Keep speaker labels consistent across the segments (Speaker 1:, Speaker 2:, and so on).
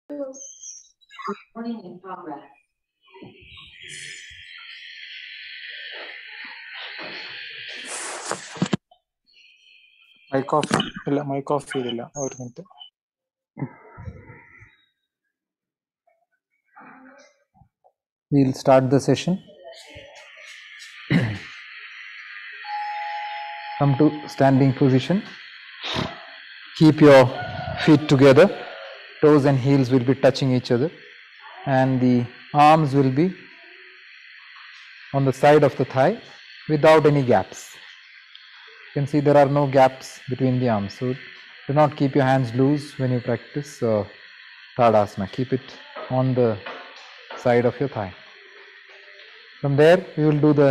Speaker 1: Recording in progress.
Speaker 2: Mic off ಇಲ್ಲ mic off ಇದಿಲ್ಲ ಒಂದು minute. We'll start the session. Come to standing position. Keep your feet together. Toes and heels will be touching each other, and the arms will be on the side of the thigh without any gaps. You can see there are no gaps between the arms, so do not keep your hands loose when you practice Tadasana. Keep it on the side of your thigh. From there we will do the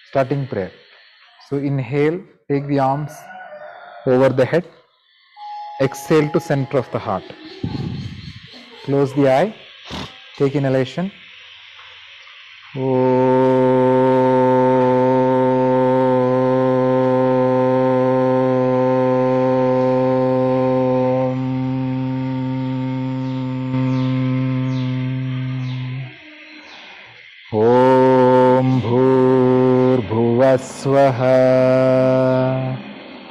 Speaker 2: starting prayer. So inhale, take the arms over the head. Exhale to center of the heart. Close the eye. Take inhalation. Om Bhurbhuvaswah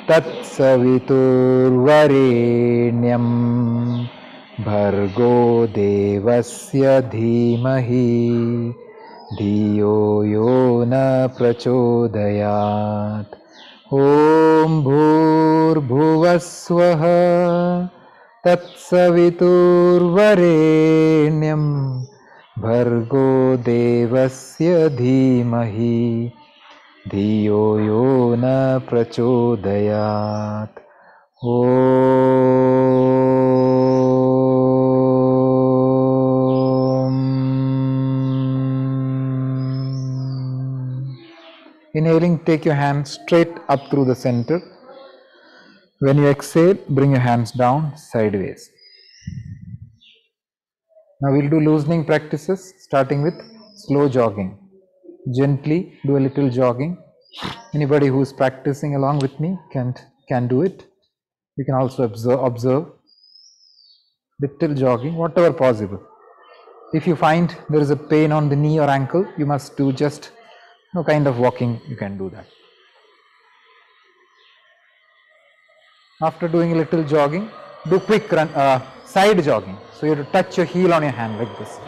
Speaker 2: Tatsaviturvarenyam Bhargo Devasya Dhimahi Dhiyo Yo Na Prachodayat. Om Bhurbhuvaswah Tatsaviturvarenyam Bhargo Devasya Dhimahi Dhiyo Yo Na Prachodayat. Om. Inhaling, take your hands straight up through the center. When you exhale, bring your hands down sideways. Now we'll do loosening practices, starting with slow jogging. Gently do a little jogging. Anybody who is practicing along with me can do it. You can also observe little jogging, whatever possible. If you find there is a pain on the knee or ankle, you must do just no kind of walking. You can do that. After doing a little jogging, do quick run, side jogging. So you have to touch your heel on your hand like this.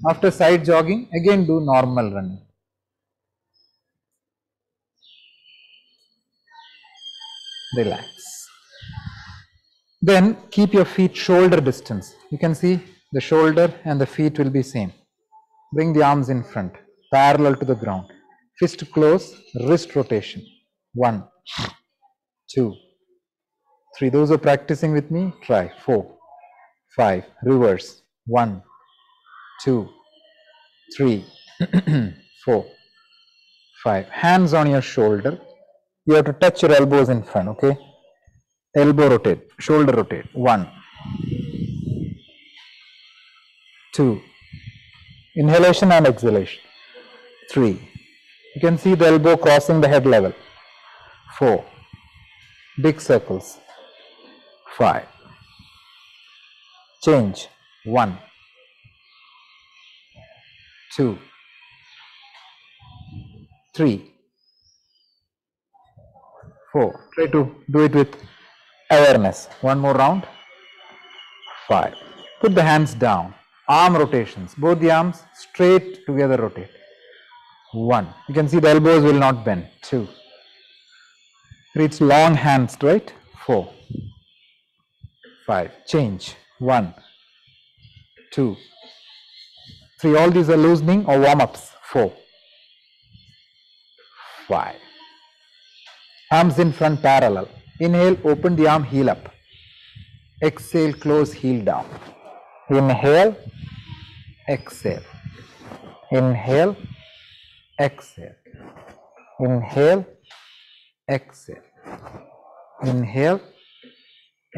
Speaker 2: After side jogging, again do normal running. Relax. Then keep your feet shoulder distance. You can see the shoulder and the feet will be same. Bring the arms in front, parallel to the ground. Fist close, wrist rotation. 1, 2, 3. Those who are practicing with me, try. 4, 5. Reverse. 1, 2, 3, 4, 5. Hands on your shoulder. You have to touch your elbows in front, okay? Elbow rotate, shoulder rotate. 1, 2. Inhalation and exhalation. 3. You can see the elbow crossing the head level. 4. Big circles. 5. Change. 1, 2, 3, 4. Try to do it with awareness. One more round. 5. Put the hands down. Arm rotations. Both the arms straight together rotate. 1. You can see the elbows will not bend. 2. Reach long hands, right? 4, 5. Change. 1, 2, 3. All these are loosening or warm-ups. 4, 5. Arms in front parallel. Inhale, open the arm, heel up. Exhale, close, heel down. Inhale, exhale. Inhale, exhale. Inhale, exhale. Inhale,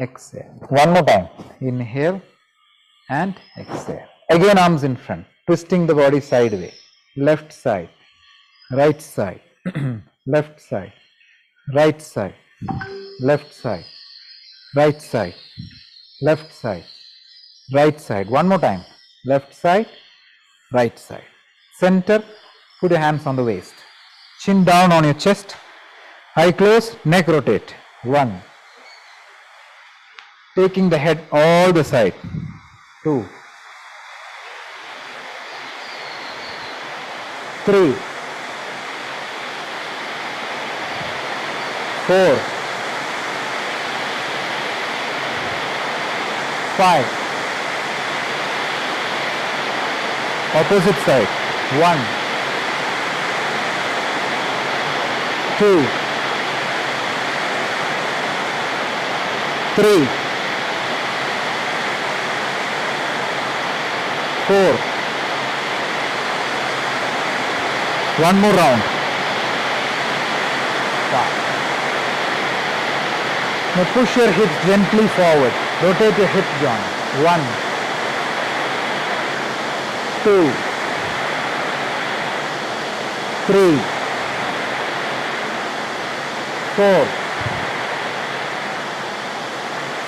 Speaker 2: exhale. One more time. Inhale and exhale. Again, arms in front. Twisting the body sideways. Left side, right side, left side, right side, left side, right side, left side, right side. One more time. Left side, right side. Center, put your hands on the waist. Chin down on your chest. Eye closed, neck rotate. 1. Taking the head all the side. 2. 3. 4. 5. Opposite side. 1. 2. 3. 4. One more round. 5. Now push your hips gently forward. Rotate your hip joint. 1, 2, 3, 4,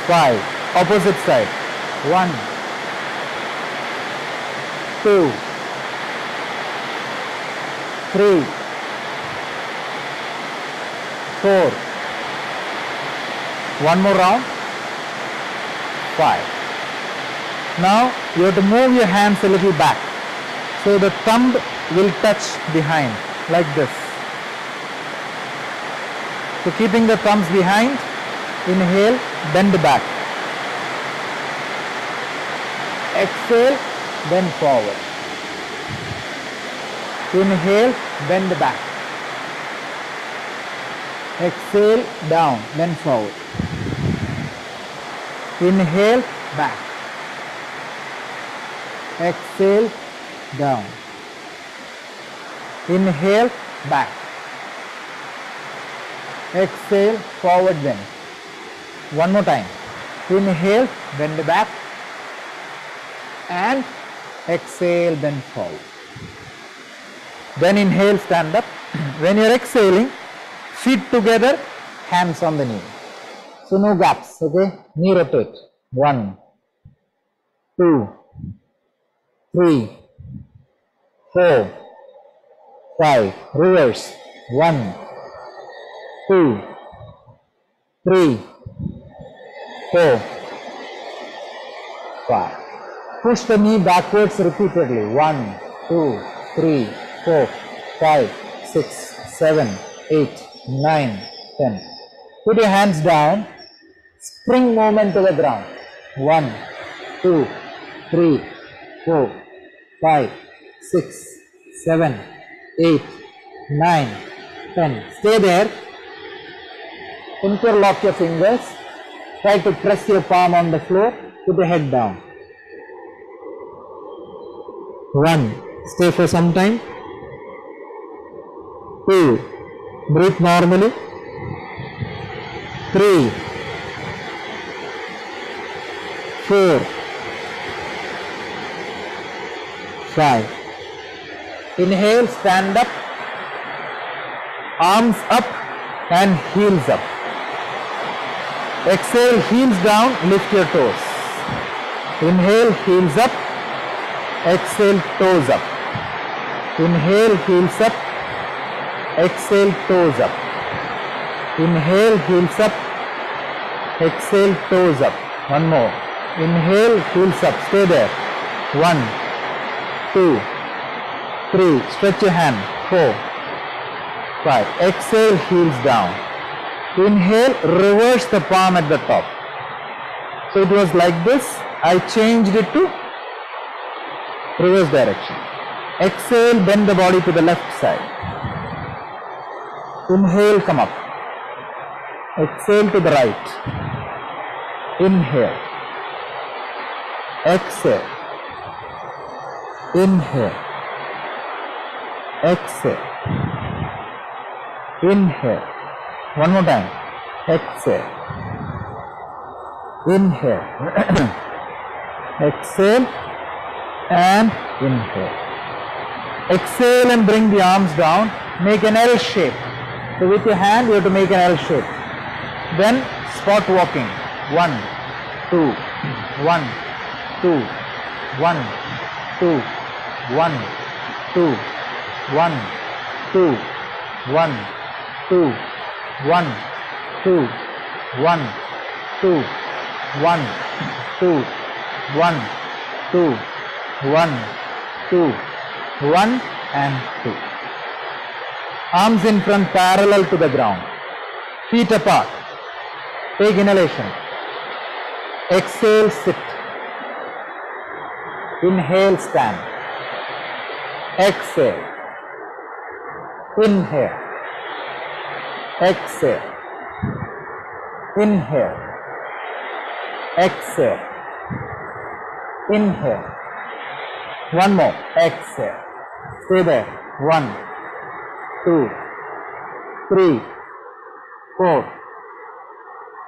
Speaker 2: 5. Opposite side. 1, 2, 3, 4. One more round. 5. Now you have to move your hands a little back. So the thumb will touch behind like this. So keeping the thumbs behind, inhale, bend back. Exhale, bend forward. Inhale, bend back. Exhale, down, bend forward. Inhale, back. Exhale, down. Inhale, back. Exhale, forward bend. One more time. Inhale, bend back. And exhale, bend forward. Then inhale, stand up. When you're exhaling, feet together, hands on the knee. So no gaps, okay? Knee rotate. 1, 2, 3, 4, 5. Reverse. 1, 2, 3, 4, 5. Push the knee backwards repeatedly. 1, 2, 3, 4, 5, 6, 7, 8, 9, 10. Put your hands down. Spring movement to the ground. 1, 2, 3, 4, 5, 6, 7, 8, 9, 10. Stay there. Interlock your fingers. Try to press your palm on the floor. Put the head down. 1. Stay for some time. 2. Breathe normally. 3, 4, 5. Inhale, stand up. Arms up and heels up. Exhale, heels down, lift your toes. Inhale, heels up. Exhale, toes up. Inhale, heels up. Exhale, toes up. Inhale, heels up. Exhale, toes up. One more. Inhale, heels up. Stay there. 1, 2, 3. Stretch your hand. 4, 5. Exhale, heels down. Inhale, reverse the palm at the top. So it was like this. I changed it to reverse direction. Exhale, bend the body to the left side. Inhale, come up. Exhale to the right. Inhale. Exhale. Inhale. Exhale. Inhale. One more time. Exhale. Inhale. Exhale and inhale. Exhale and bring the arms down. make an L shape. So with your hand you have to make an L shape. Then spot walking. 1, 2, 1, 2, 1, 2, 1, 2, 1, 2, 1, 2, 1, 2, 1, 2, 1, 2, 1, 2, 1, 2, 1 and 2. Arms in front parallel to the ground. Feet apart. Take inhalation. Exhale, sit. Inhale, stand. Exhale. Inhale. Exhale. Inhale. Exhale. Inhale. One more. Exhale. Stay there. 1, 2, 3, 4,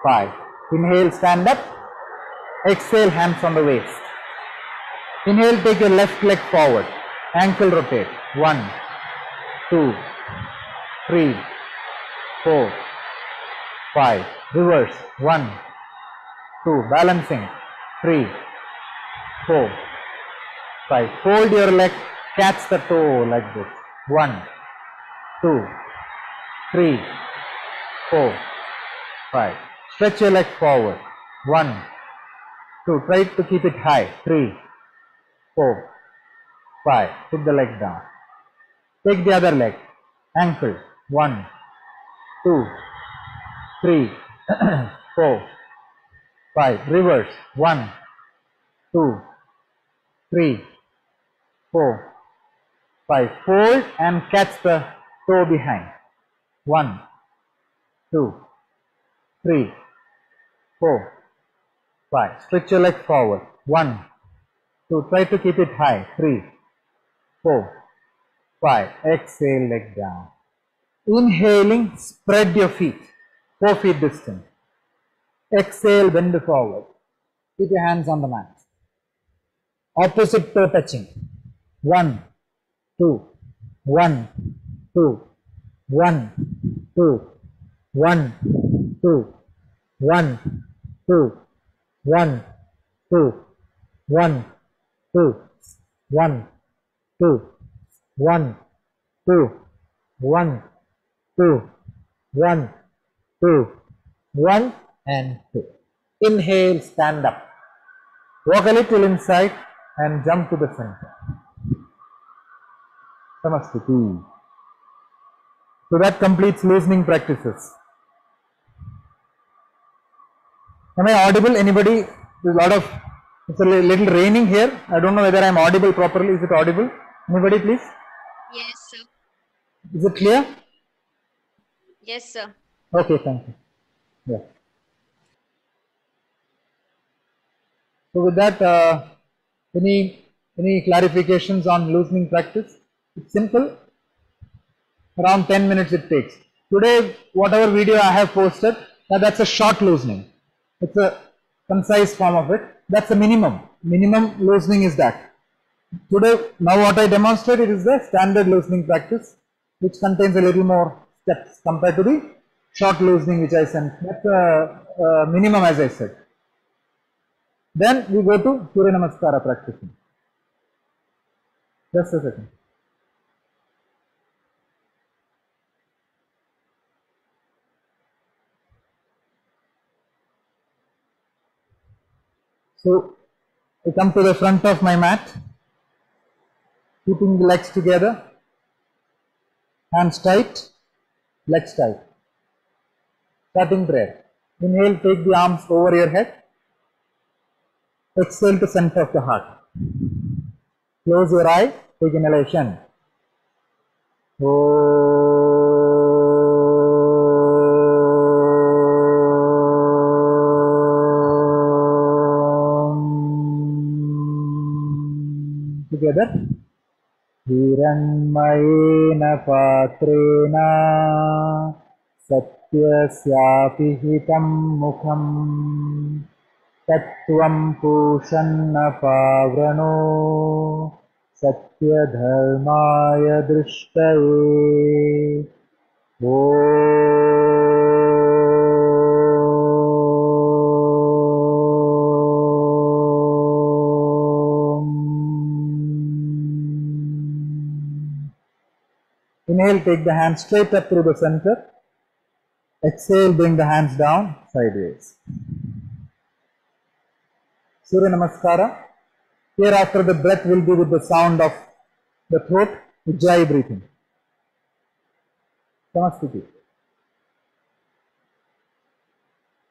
Speaker 2: 5. Inhale, stand up. Exhale, hands on the waist. Inhale, take your left leg forward. Ankle rotate. 1, 2, 3, 4, 5. Reverse. 1, 2. Balancing. 3, 4, 5. Fold your leg. Catch the toe like this. 1, 2, 3, 4, 5. Stretch your leg forward. 1, 2. Try to keep it high. 3, 4, 5. Put the leg down. Take the other leg. Ankle. 1, 2, 3, 4, 5. Reverse. 1, 2, 3, 4, 5. Fold and catch the toe behind. 1, 2, 3, 4, 5. Stretch your leg forward. 1, 2. Try to keep it high. 3, 4, 5. Exhale, leg down. Inhaling, spread your feet. 4 feet distance. Exhale, bend forward. Keep your hands on the mat. Opposite toe touching. 1, 2, 1, 2, 1, 2, 1, 2, 1, 2, 1, 2, 1, 2, 1, 2, 1, 2, 1, 2, 1, 2, 1 and 2. Inhale, stand up. Walk a little inside and jump to the center. Samastiti. So that completes loosening practices. Am I audible? Anybody? It's a little raining here. I don't know whether I am audible properly. Is it audible? Anybody please?
Speaker 1: Yes, sir.
Speaker 2: Is it clear?
Speaker 1: Yes, sir.
Speaker 2: Okay, thank you. Yeah. So with that, any clarifications on loosening practice? It's simple. Around 10 minutes it takes. Today, whatever video I have posted, that's a short loosening. It's a concise form of it. That's the minimum. Minimum loosening is that. Today, now what I demonstrated is the standard loosening practice, which contains a little more steps compared to the short loosening which I sent. That's a minimum, as I said. Then we go to Surya Namaskara practicing. Just a second. So I come to the front of my mat, keeping the legs together, hands tight, legs tight. Starting prayer. Inhale, take the arms over your head. Exhale to center of the heart. Close your eye, take inhalation. Together. Hiranmayena patrena satyasyapi hitam mukham tattvam pushanna pavrano सत्यधर्माय दृष्टये Inhale, take the hands straight up through the center. Exhale, bring the hands down sideways. Surya Namaskara. Hereafter the breath will be with the sound of the throat, Ujjayi breathing. Samastiti.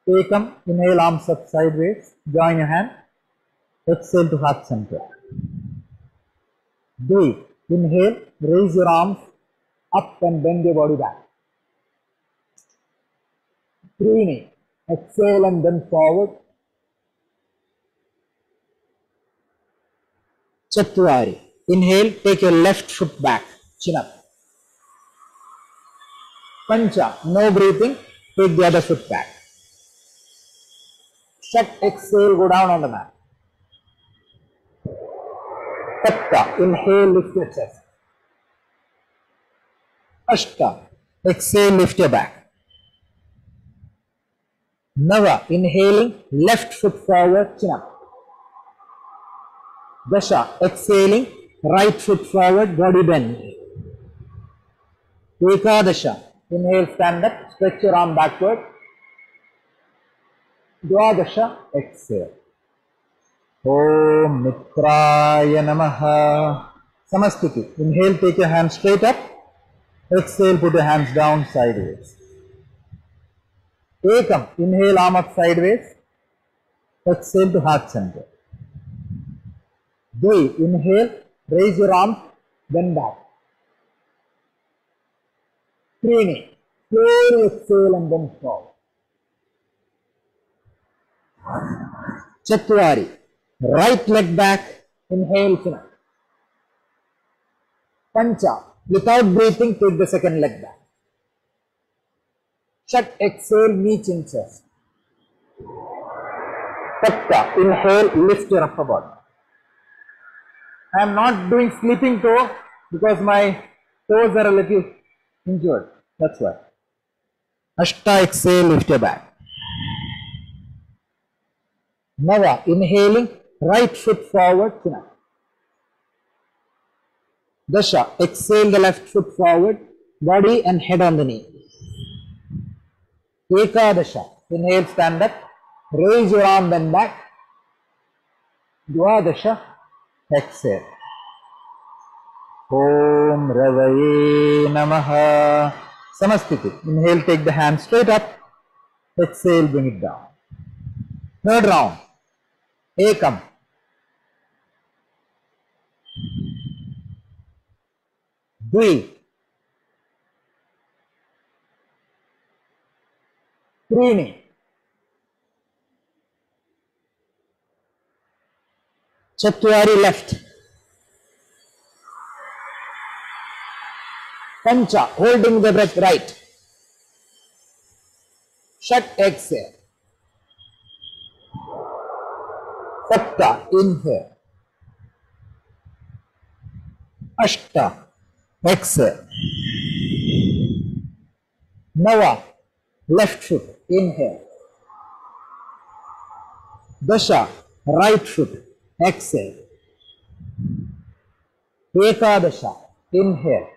Speaker 2: Ekam, inhale, arms up sideways. Join your hand. Exhale to heart center. Dvi, inhale, raise your arms up and bend your body back. Trini, exhale and bend forward. Chatwari, inhale, take your left foot back, chin up. Pancha, no breathing, take the other foot back. Shat, exhale, go down on the mat. Sapta, inhale, lift your chest. Ashta, exhale, lift your back. Nava, inhaling, left foot forward, chin up. Dasha, exhaling, right foot forward, body bend. Ekadasha, inhale, stand up, stretch your arm backward. Dwadasha, exhale. Om Mitraya Namaha. Samastiti, inhale, take your hands straight up. Exhale, put your hands down sideways. Ekam, inhale, arm up sideways. Exhale to heart center. Dvi, inhale, raise your arms, bend back. Trini, slowly exhale and bend forward. Chatwari, right leg back, inhale, chin up. Pancha, without breathing, take the second leg back. Shat, exhale, knee, chin, chest. Sapta, inhale, lift your upper body. I am not doing sleeping toe because my toes are a little injured. That's why. Ashta, exhale, lift your back. Nava, inhaling, right foot forward, chin up. Dasha, exhale the left foot forward, body and head on the knee. Ekadasha, inhale, stand up, raise your arm, bend back. Dwadasha, exhale. Om Ravaye Namaha. Samastiti, inhale, take the hand straight up, exhale, bring it down. Third round. Ekam. Dvi. Trini. Chatwari, left. Pancha, holding the breath, right. Shat, exhale. Sapta, inhale. Ashta, exhale. Nava, left foot, inhale. Dasha, right foot, exhale. Ekadasha, inhale.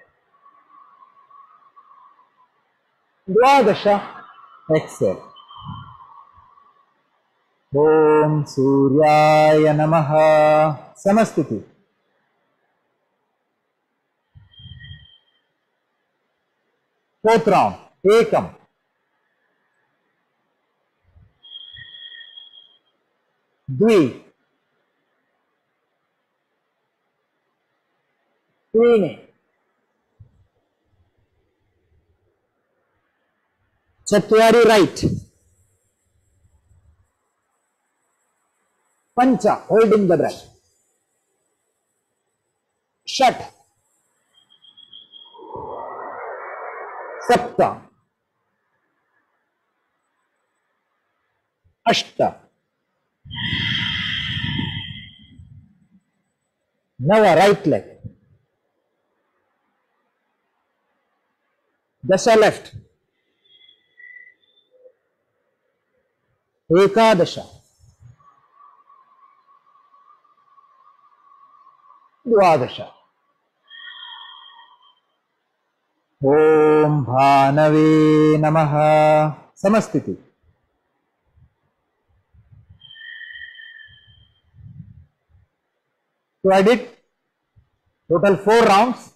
Speaker 2: Dwadasha, exhale. Om Suryaya Namaha. Samastiti. Fourth round. Ekam. Dvi. Trini. Chatwari, right. Pancha, holding the breath. Shat. Sapta. Ashta. Nava, right leg. Dasha left. Ekadasha. Dvadasha. Om Bhanave Namaha. Samasthiti. So I did total 4 rounds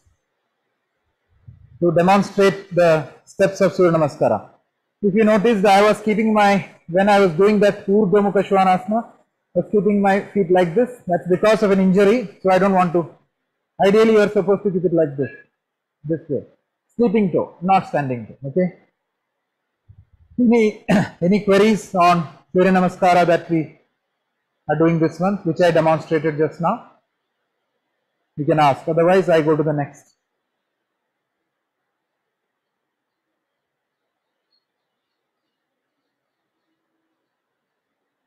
Speaker 2: to demonstrate the steps of Surya Namaskara. If you notice, I was keeping when I was doing that Urdhva Mukha Svanasana, I was keeping my feet like this. That's because of an injury, so I don't want to. Ideally, you are supposed to keep it like this way. Sleeping toe, not standing toe. Okay. Any queries on Surya Namaskara that we are doing this one, which I demonstrated just now? You can ask. Otherwise, I go to the next.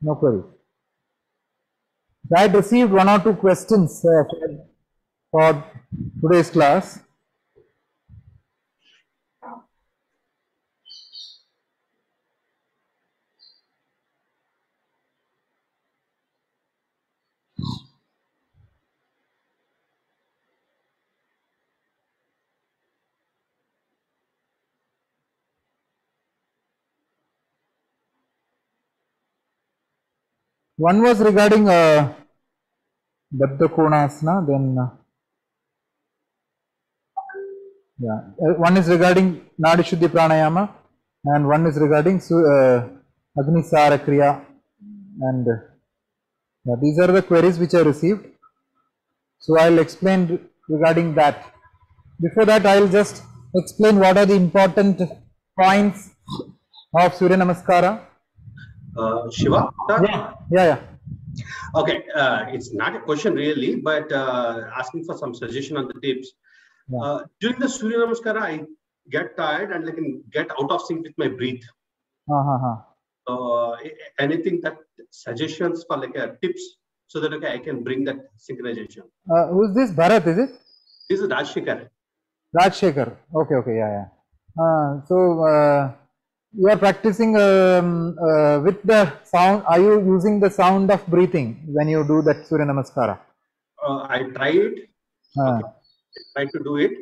Speaker 2: No queries. I had received 1 or 2 questions for today's class. One was regarding Baddha Konasana, then one is regarding Nadi Shuddhi Pranayama, and one is regarding Agnisara Kriya, and these are the queries which I received. So I'll explain regarding that. Before that, I'll just explain what are the important points of Surya Namaskara.
Speaker 3: Shiva?
Speaker 2: Yeah.
Speaker 3: Okay, it's not a question really, but asking for some suggestion on the tips.
Speaker 2: Yeah.
Speaker 3: During the Surya Namaskara, I get tired and get out of sync with my breath. Anything that suggestions for tips so that I can bring that synchronization.
Speaker 2: Who's this? Bharat, is it?
Speaker 3: This is Rajshekhar.
Speaker 2: Rajshekhar. Okay, yeah. So you are practicing with the sound. Are you using the sound of breathing when you do that Surya Namaskara?
Speaker 3: I tried. Okay. I tried to do it.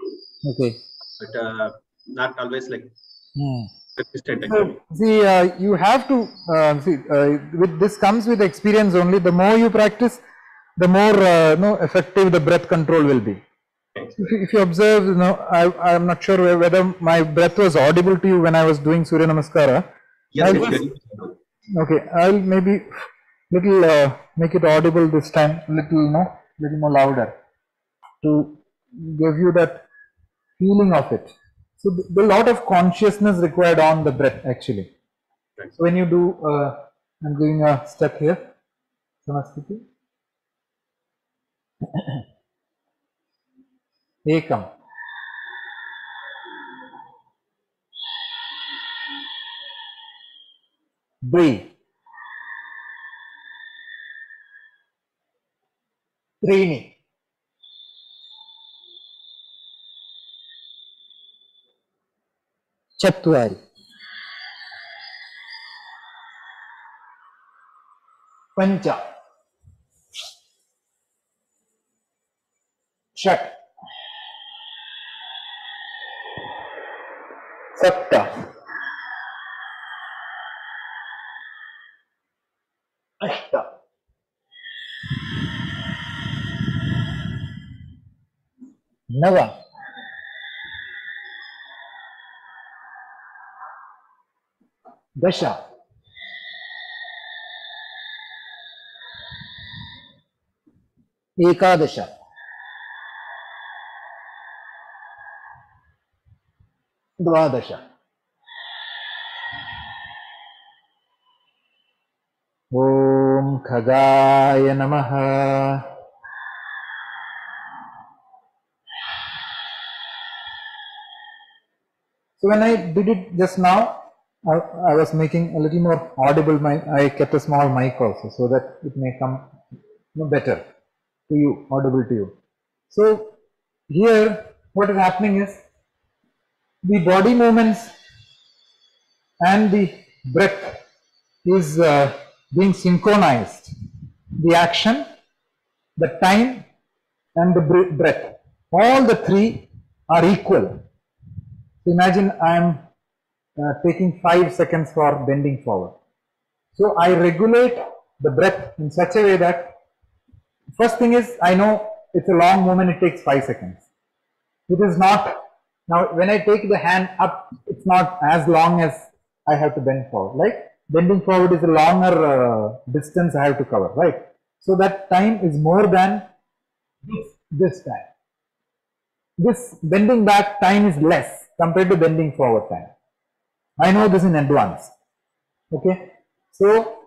Speaker 2: Okay.
Speaker 3: But not always consistent.
Speaker 2: See, you have to with this comes with experience only. The more you practice, the more effective the breath control will be. If you observe, I am not sure whether my breath was audible to you when I was doing Surya Namaskara.
Speaker 3: Yes,
Speaker 2: okay, I'll maybe little make it audible this time, little more louder to give you that feeling of it. So there's a lot of consciousness required on the breath actually. Right. So when you do, I'm doing a step here. Samasthiti. Ekam. Breathe. Trini. Chatwari. Pancha. Shat. Sapta. Ashta. Nava. Dasha. Ekadasha. Dvadasha. Om Khagaya Namaha. So when I did it just now, I was making a little more audible. I kept a small mic also so that it may come better to you, audible to you. So here what is happening is the body movements and the breath is being synchronized. The action, the time, and the breath, all the three are equal. Imagine I am taking 5 seconds for bending forward. So I regulate the breath in such a way that first thing is, I know it's a long movement, it takes 5 seconds. It is not, now when I take the hand up, it's not as long as I have to bend forward. Like bending forward is a longer distance I have to cover, right? So that time is more than this time. This bending back time is less compared to bending forward time. I know this in advance. Okay. So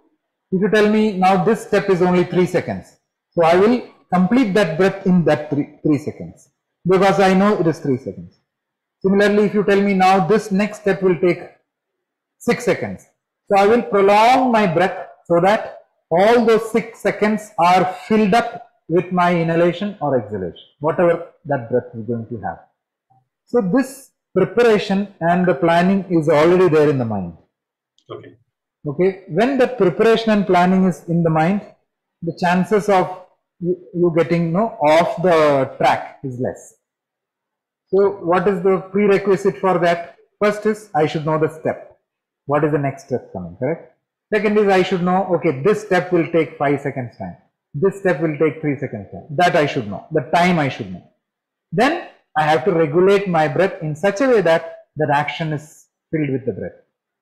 Speaker 2: if you tell me now this step is only 3 seconds. So I will complete that breath in that 3 seconds because I know it is 3 seconds. Similarly, if you tell me now this next step will take 6 seconds. So I will prolong my breath so that all those 6 seconds are filled up with my inhalation or exhalation, whatever that breath is going to have. So this preparation and the planning is already there in the mind.
Speaker 3: Okay.
Speaker 2: Okay. When the preparation and planning is in the mind, the chances of you getting off the track is less. So what is the prerequisite for that? First is I should know the step. What is the next step coming, correct? Second is I should know, okay, this step will take 5 seconds time. This step will take 3 seconds time. That I should know. The time I should know. Then I have to regulate my breath in such a way that that action is filled with the breath.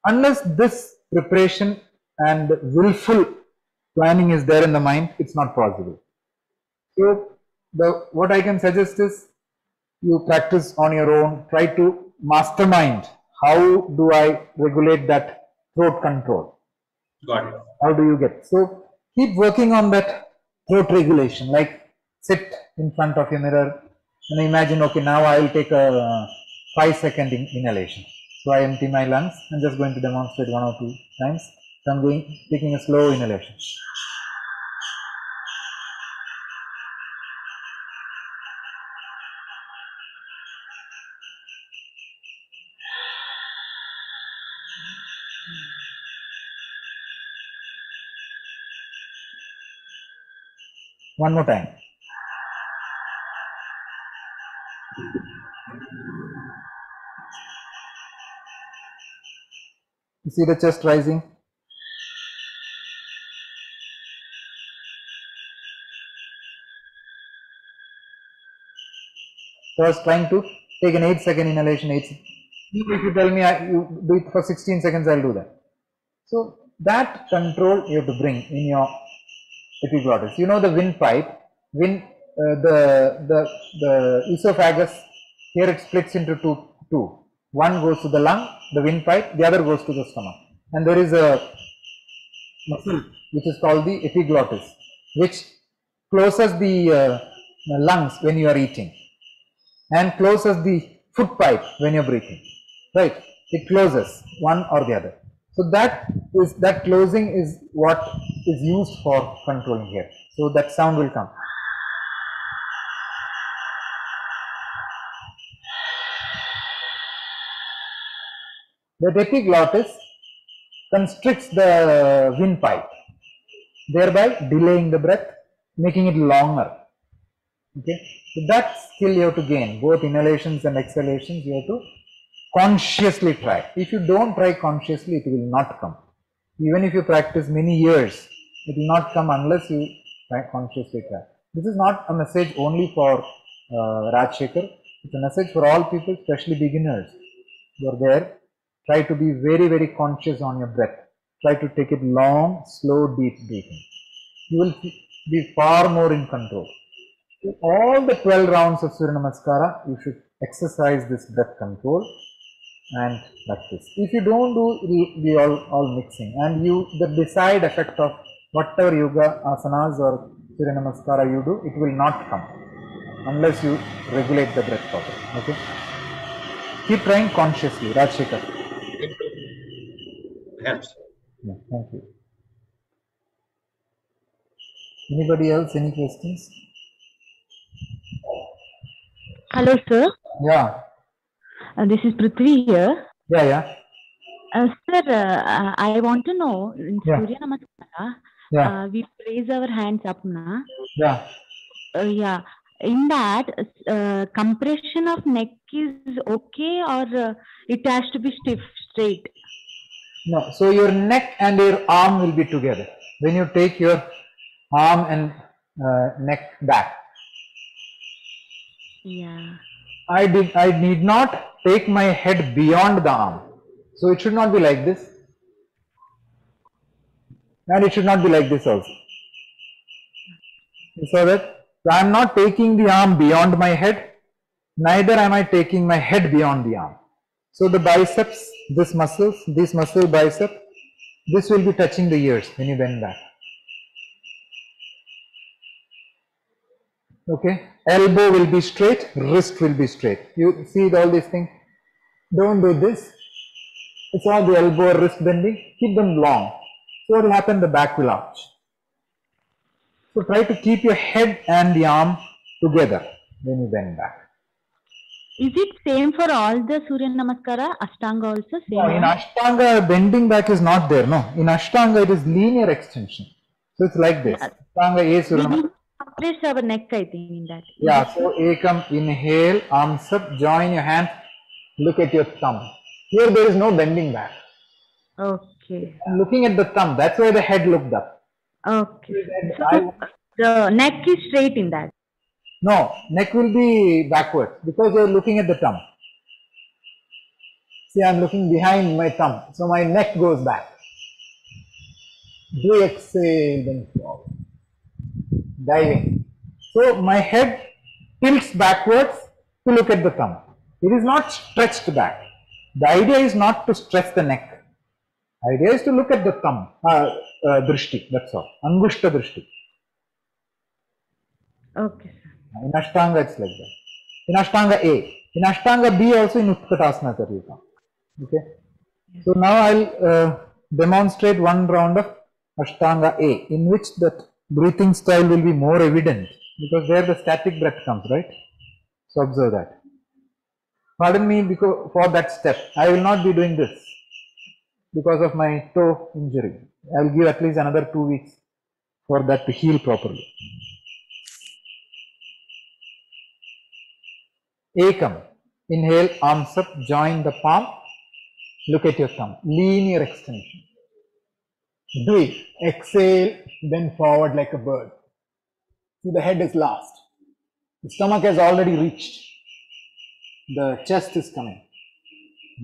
Speaker 2: Unless this preparation and willful planning is there in the mind, it's not possible. So what I can suggest is you practice on your own, try to mastermind how do I regulate that throat control.
Speaker 3: Got it.
Speaker 2: How do you get? So keep working on that throat regulation, like sit in front of your mirror and imagine, okay, now I will take a 5-second inhalation. So I empty my lungs. I'm just going to demonstrate 1 or 2 times. So I'm taking a slow inhalation. One more time. You see the chest rising? So I was trying to take an 8-second inhalation. If you tell me you do it for 16 seconds, I'll do that. So that control you have to bring in your epiglottis. You know the windpipe, the esophagus, here it splits into two. One goes to the lung, the windpipe, the other goes to the stomach. And there is a muscle which is called the epiglottis, which closes the lungs when you are eating and closes the foot pipe when you are breathing. Right? It closes one or the other. So that closing is what is used for controlling here. So that sound will come. The epiglottis constricts the windpipe, thereby delaying the breath, making it longer. Okay, so that skill you have to gain, both inhalations and exhalations. You have to consciously try. If you don't try consciously, it will not come. Even if you practice many years, it will not come unless you consciously try. This is not a message only for Rajshekhar. It's a message for all people, especially beginners. You are there. Try to be very, very conscious on your breath. Try to take it long, slow, deep breathing. You will be far more in control. In all the 12 rounds of Surya Namaskara, you should exercise this breath control and practice. If you don't do, it will be all mixing, and the side effect of whatever yoga asanas or Surya Namaskara you do, it will not come unless you regulate the breath properly. Okay. Keep trying consciously. Rajshekhar.
Speaker 3: Helps.
Speaker 2: Yeah, thank you. Anybody else? Any questions?
Speaker 4: Hello, sir.
Speaker 2: Yeah.
Speaker 4: This is Prithvi here.
Speaker 2: Yeah.
Speaker 4: Sir, I want to know in
Speaker 2: Yeah.
Speaker 4: Surya Namaskara,
Speaker 2: Yeah.
Speaker 4: we raise our hands up, na?
Speaker 2: Yeah.
Speaker 4: Yeah. In that, compression of neck is okay, or it has to be stiff, straight?
Speaker 2: No. So your neck and your arm will be together. When you take your arm and neck back,
Speaker 4: Yeah.
Speaker 2: I need not take my head beyond the arm. So it should not be like this. And it should not be like this also. You saw that? So I am not taking the arm beyond my head, neither am I taking my head beyond the arm. So the biceps, this muscle bicep, this will be touching the ears when you bend back. Okay, elbow will be straight, wrist will be straight. You see all these things? Don't do this. It's all the elbow or wrist bending. Keep them long. So what will happen? The back will arch. So try to keep your head and the arm together when you bend back.
Speaker 4: Is it same for all the Surya Namaskara, Ashtanga also same?
Speaker 2: No, in Ashtanga, bending back is not there. No, in Ashtanga it is linear extension. So it's like this.
Speaker 4: Yeah.
Speaker 2: Ashtanga A Surya
Speaker 4: We
Speaker 2: Namaskara.
Speaker 4: need to compress our neck, I think, in that.
Speaker 2: Yeah, so Ekam, inhale, arms up, join your hands, look at your thumb. Here there is no bending back.
Speaker 4: Okay.
Speaker 2: I'm looking at the thumb, that's why the head looked up.
Speaker 4: Okay. So the neck is straight in that.
Speaker 2: No, neck will be backwards because you're looking at the thumb. See, I'm looking behind my thumb, so my neck goes back. Do exhale, then forward. Diving. So my head tilts backwards to look at the thumb. It is not stretched back. The idea is not to stretch the neck. The idea is to look at the thumb, drishti, that's all. Angushta drishti.
Speaker 4: Okay, sir.
Speaker 2: In Ashtanga it's like that. In Ashtanga A. In Ashtanga B also in Utkatasana Charyuta. Okay. So now I'll demonstrate one round of Ashtanga A, in which that breathing style will be more evident because there the static breath comes, right? So observe that. Pardon me because for that step. I will not be doing this because of my toe injury. I will give at least another 2 weeks for that to heal properly. Ekam. Inhale, arms up, join the palm. Look at your thumb. Linear extension. Dvi. Exhale, then forward like a bird. See, the head is last. The stomach has already reached. The chest is coming.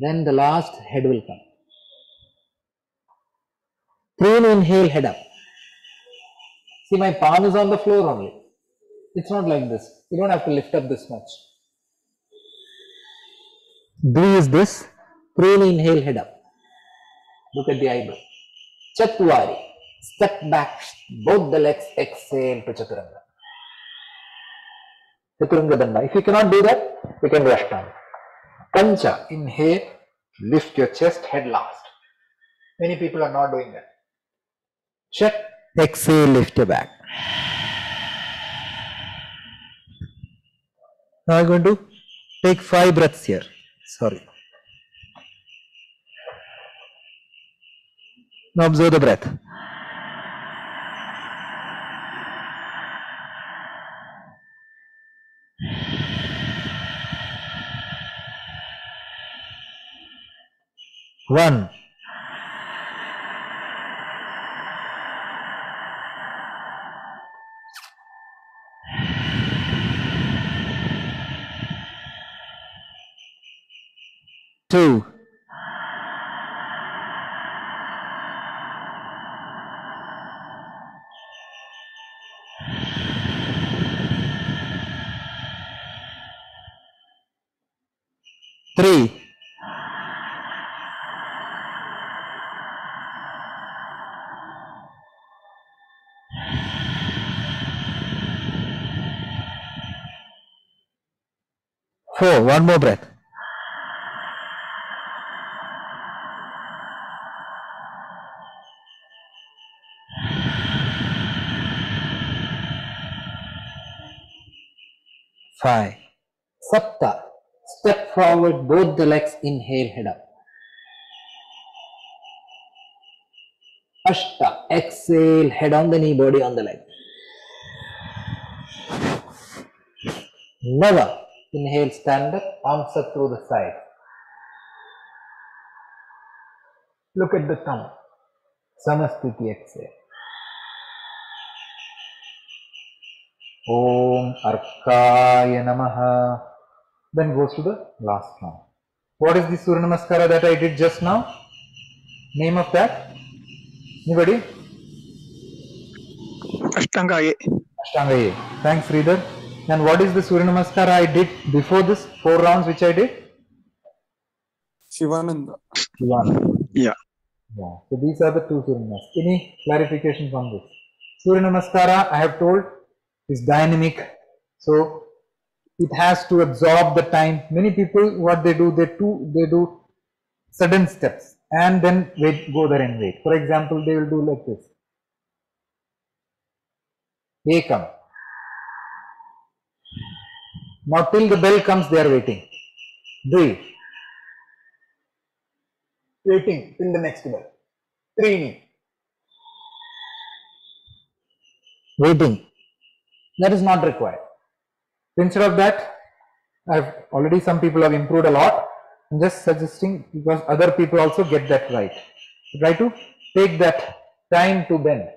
Speaker 2: Then the last head will come. Clean inhale, head up. See, my palm is on the floor only. It's not like this. You don't have to lift up this much. Dvi is this. Clean inhale, head up. Look at the eyebrow. Chatwari. Step back. Both the legs. Exhale to Chaturanga. Chaturanga Danda. If you cannot do that, you can do Ashtanga. Pancha. Inhale. Lift your chest. Head last. Many people are not doing that. Check. Exhale. Lift your back. Now I'm going to take 5 breaths here. Sorry. Now observe the breath. One. Two. Three. Four. One more breath. Five. Sapta. Step forward, both the legs, inhale, head up. Ashta, exhale, head on the knee, body on the leg. Nava, inhale, stand up, arms up through the side. Look at the thumb. Samasthiti, exhale. Om Arkaya Namaha. Then goes to the last round. What is the Surya Namaskara that I did just now? Name of that? Anybody?
Speaker 5: Ashtangaye.
Speaker 2: Ashtanga. Thanks, Sridhar. And what is the Surya Namaskara I did before this 4 rounds which I did?
Speaker 5: Shivananda.
Speaker 2: Shivananda.
Speaker 5: Yeah.
Speaker 2: Yeah. So these are the 2 Surya Namaskaras. Any clarifications on this? Surya Namaskara, I have told, is dynamic. So it has to absorb the time. Many people, what they do, they do sudden steps and then go there and wait. For example, they will do like this. Ekam. Now till the bell comes, they are waiting. Dvi. Waiting till the next bell. Trini. Waiting. That is not required. Instead of that, some people have improved a lot. I'm just suggesting because other people also get that right. Try to take that time to bend.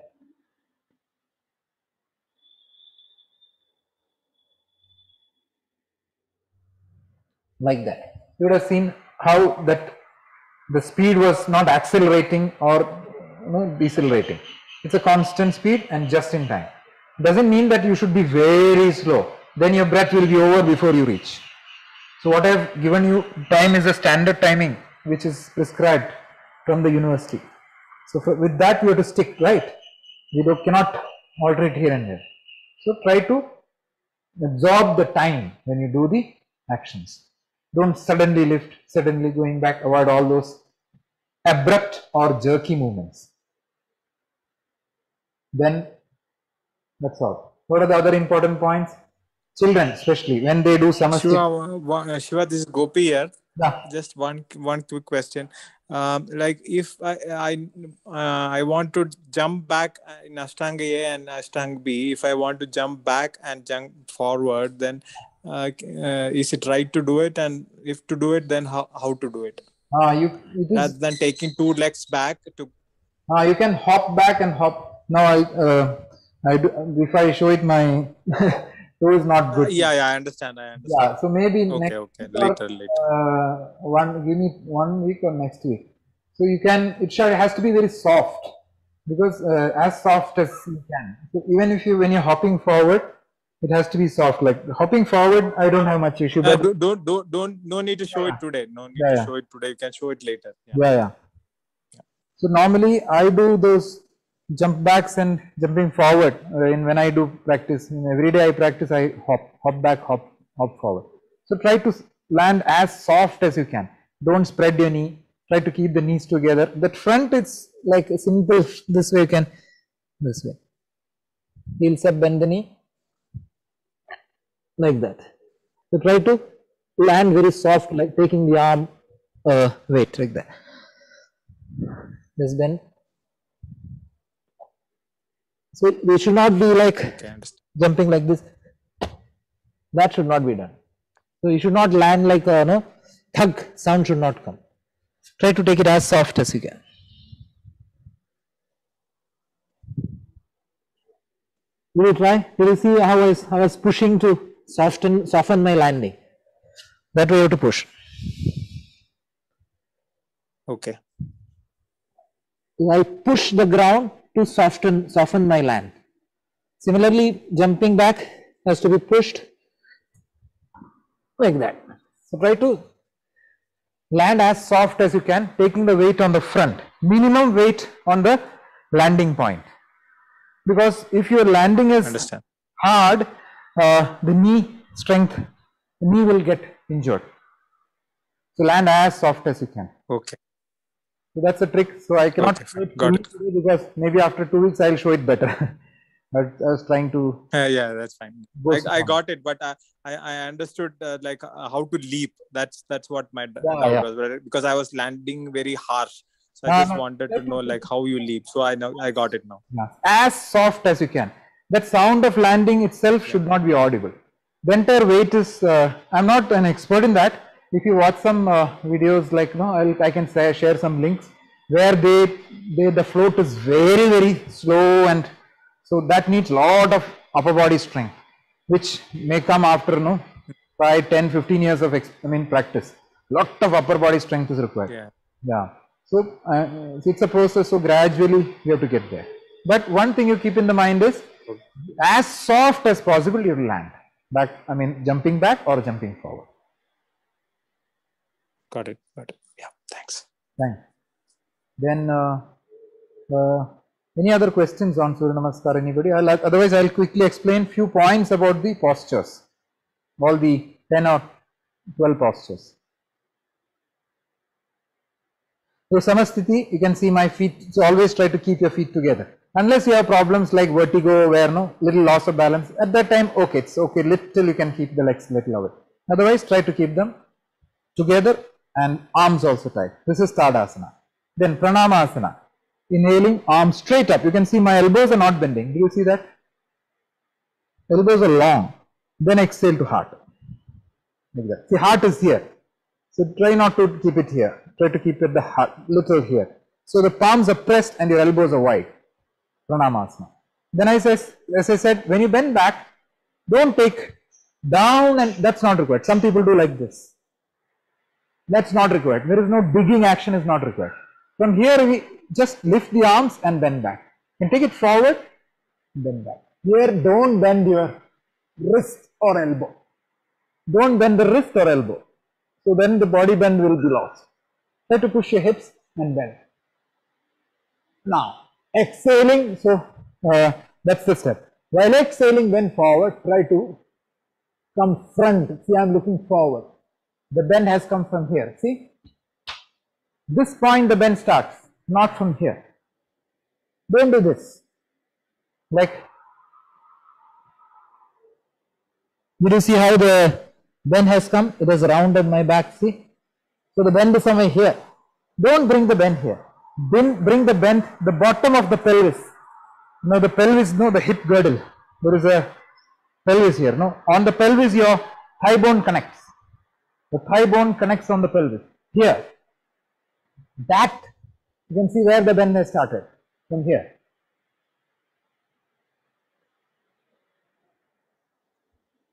Speaker 2: Like that. You would have seen how that the speed was not accelerating or decelerating. It's a constant speed and just in time. Doesn't mean that you should be very slow. Then your breath will be over before you reach. So what I have given you time is a standard timing which is prescribed from the university. So with that you have to stick, right? You cannot alter it here and there. So try to absorb the time when you do the actions. Don't suddenly lift, suddenly going back, avoid all those abrupt or jerky movements. Then that's all. What are the other important points? Children, especially when they do samasthiti.
Speaker 5: Shiva, this is Gopi here.
Speaker 2: Yeah.
Speaker 5: Just one quick question. Like if I want to jump back in Ashtanga A and Ashtanga B, if I want to jump back and jump forward, then is it right to do it? And if to do it, then how to do it? Rather than taking 2 legs back to.
Speaker 2: You can hop back and hop. Now if I show it, my toe is not good.
Speaker 5: I understand.
Speaker 2: Yeah, so maybe
Speaker 5: later.
Speaker 2: give me 1 week or next week. So you can, it has to be very soft because as soft as you can. So even if when you're hopping forward, it has to be soft. Like hopping forward, I don't have much issue. But
Speaker 5: no need to show it today. No need to show it today. You can show it later.
Speaker 2: Yeah. So normally I do those jump backs and jumping forward when I do practice. Every day I practice, I hop back, hop forward. So try to land as soft as you can. Don't spread your knee. Try to keep the knees together. That front, it's like a simple, this way you can, this way. Heels up, bend the knee. Like that. So try to land very soft, like taking the arm weight like that. Just bend. So we should not be like jumping like this. That should not be done. So you should not land like a thug. Sound should not come. Try to take it as soft as you can. Will you try? Will you see how I was pushing to soften my landing? That way you have to push.
Speaker 5: Okay.
Speaker 2: I push the ground to soften my land. Similarly, jumping back has to be pushed like that. So try to land as soft as you can, taking the weight on the front, minimum weight on the landing point. Because if your landing is hard, the knee will get injured. So land as soft as you can.
Speaker 5: Okay.
Speaker 2: So that's a trick. So I cannot show it today because maybe after 2 weeks I'll show it better. But I was trying to
Speaker 5: Yeah, that's fine.
Speaker 2: go
Speaker 5: I
Speaker 2: strong.
Speaker 5: got it, but I understood like how to leap. That's what my doubt
Speaker 2: Yeah.
Speaker 5: was, but because I was landing very harsh. So I
Speaker 2: No,
Speaker 5: just
Speaker 2: no.
Speaker 5: wanted to know like how you leap. So I got it now.
Speaker 2: Yeah. As soft as you can. That sound of landing itself should not be audible. The entire weight is, I'm not an expert in that. If you watch some videos like, I can share some links where the float is very, very slow, and so that needs lot of upper body strength, which may come after 5, 10, 15 years of practice. Lot of upper body strength is required.
Speaker 5: Yeah.
Speaker 2: Yeah. So it's a process. So gradually we have to get there. But one thing you keep in the mind is, as soft as possible you will land. Back, jumping back or jumping forward.
Speaker 5: Got it. Yeah. Thanks.
Speaker 2: Thanks. Then any other questions on Surya Namaskar? Anybody? Otherwise I'll quickly explain few points about the postures. All the 10 or 12 postures. So Samasthiti, you can see my feet. So always try to keep your feet together. Unless you have problems like vertigo, where little loss of balance. At that time, okay, it's okay. Little you can keep the legs little away. Otherwise, try to keep them together and arms also tight. This is Tadasana. Then Pranamasana. Inhaling, arms straight up. You can see my elbows are not bending. Do you see that? Elbows are long. Then exhale to heart. Like that. See, heart is here. So try not to keep it here. Try to keep it the heart little here. So the palms are pressed and your elbows are wide. Pranamasana. Then as I said, when you bend back, don't take down, and that's not required. Some people do like this. That's not required. There is no digging action is not required. From here we just lift the arms and bend back. And take it forward, bend back. Here don't bend your wrist or elbow. Don't bend the wrist or elbow. So then the body bend will be lost. Try to push your hips and bend. Now exhaling, so that's the step. While exhaling, bend forward, try to come front. See, I'm looking forward. The bend has come from here. See, this point the bend starts, not from here. Don't do this. Like, did you see how the bend has come? It has rounded my back. See, so the bend is somewhere here. Don't bring the bend here. Bring the bend, the bottom of the pelvis. No, the pelvis, no, the hip girdle. There is a pelvis here. No, on the pelvis your thigh bone connects. The thigh bone connects on the pelvis. Here, that you can see where the bend has started. From here.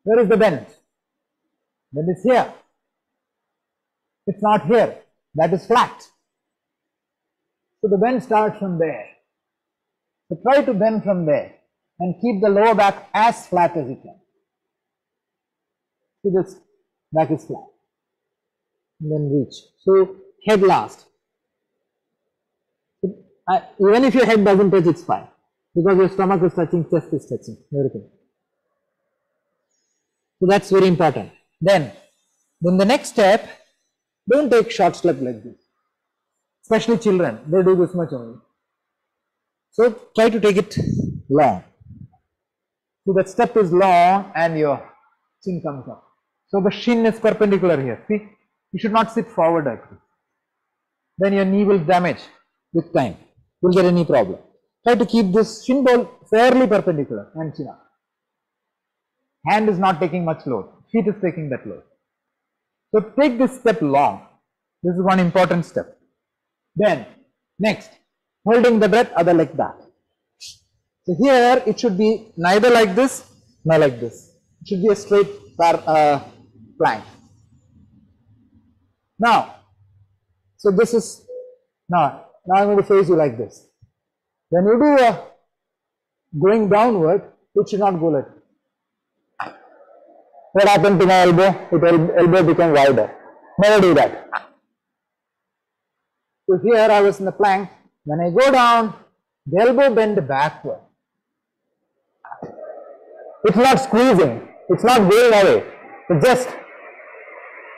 Speaker 2: Where is the bend? Bend is here. It's not here. That is flat. So the bend starts from there. So try to bend from there and keep the lower back as flat as you can. See, this back is flat. And then reach. So head last. Even if your head doesn't touch, it's fine. Because your stomach is touching, chest is touching, everything. So that's very important. Then the next step, don't take short step like this. Especially children, they do this much only. So try to take it long. So that step is long and your chin comes up. So the shin is perpendicular here. See, you should not sit forward like this. Then your knee will damage with time. You'll get any problem. Try to keep this shin bone fairly perpendicular and chin up. Hand is not taking much load. Feet is taking that load. So take this step long. This is one important step. Then next, holding the breath, other like that. So here it should be neither like this nor like this. It should be a straight plank. Now, so this is now I'm going to face you like this. When you do a going downward, it should not go like this. What happened to my elbow? Elbow become wider. Never do that. So here I was in the plank. When I go down, the elbow bend backward. It's not squeezing. It's not going away. It's just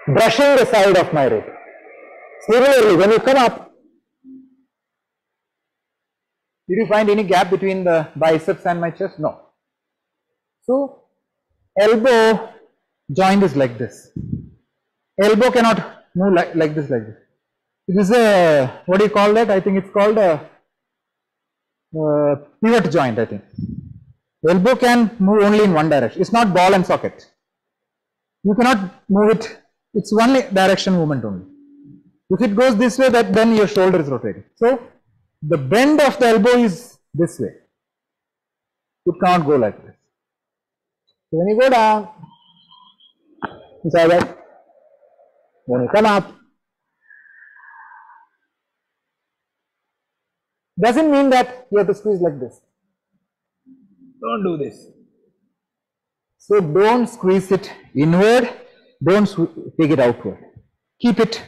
Speaker 2: brushing the side of my rib. Similarly, when you come up, Did you find any gap between the biceps and my chest? No. So elbow joint is like this. Elbow cannot move like this, like this. It is a, what do you call that? I think it's called a pivot joint, I think. Elbow can move only in one direction. It's not ball and socket. You cannot move it. It's one direction movement only. If it goes this way, then your shoulder is rotating. So the bend of the elbow is this way. It can't go like this. So when you go down, inside that. When you come up, doesn't mean that you have to squeeze like this. Don't do this. So don't squeeze it inward, don't take it outward. Keep it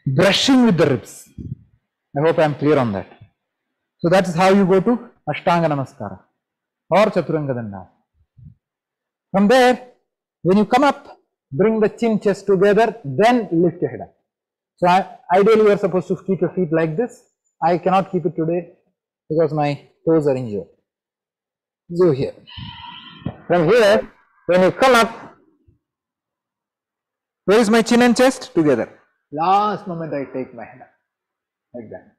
Speaker 2: brushing with the ribs. I hope I am clear on that. So that is how you go to Ashtanga Namaskara or Chaturanga Dandasana. From there, when you come up, bring the chin chest together, then lift your head up. So ideally you are supposed to keep your feet like this. I cannot keep it today because my toes are injured. So here. From here, when you come up, where is my chin and chest? Together. Last moment I take my head up. Like that.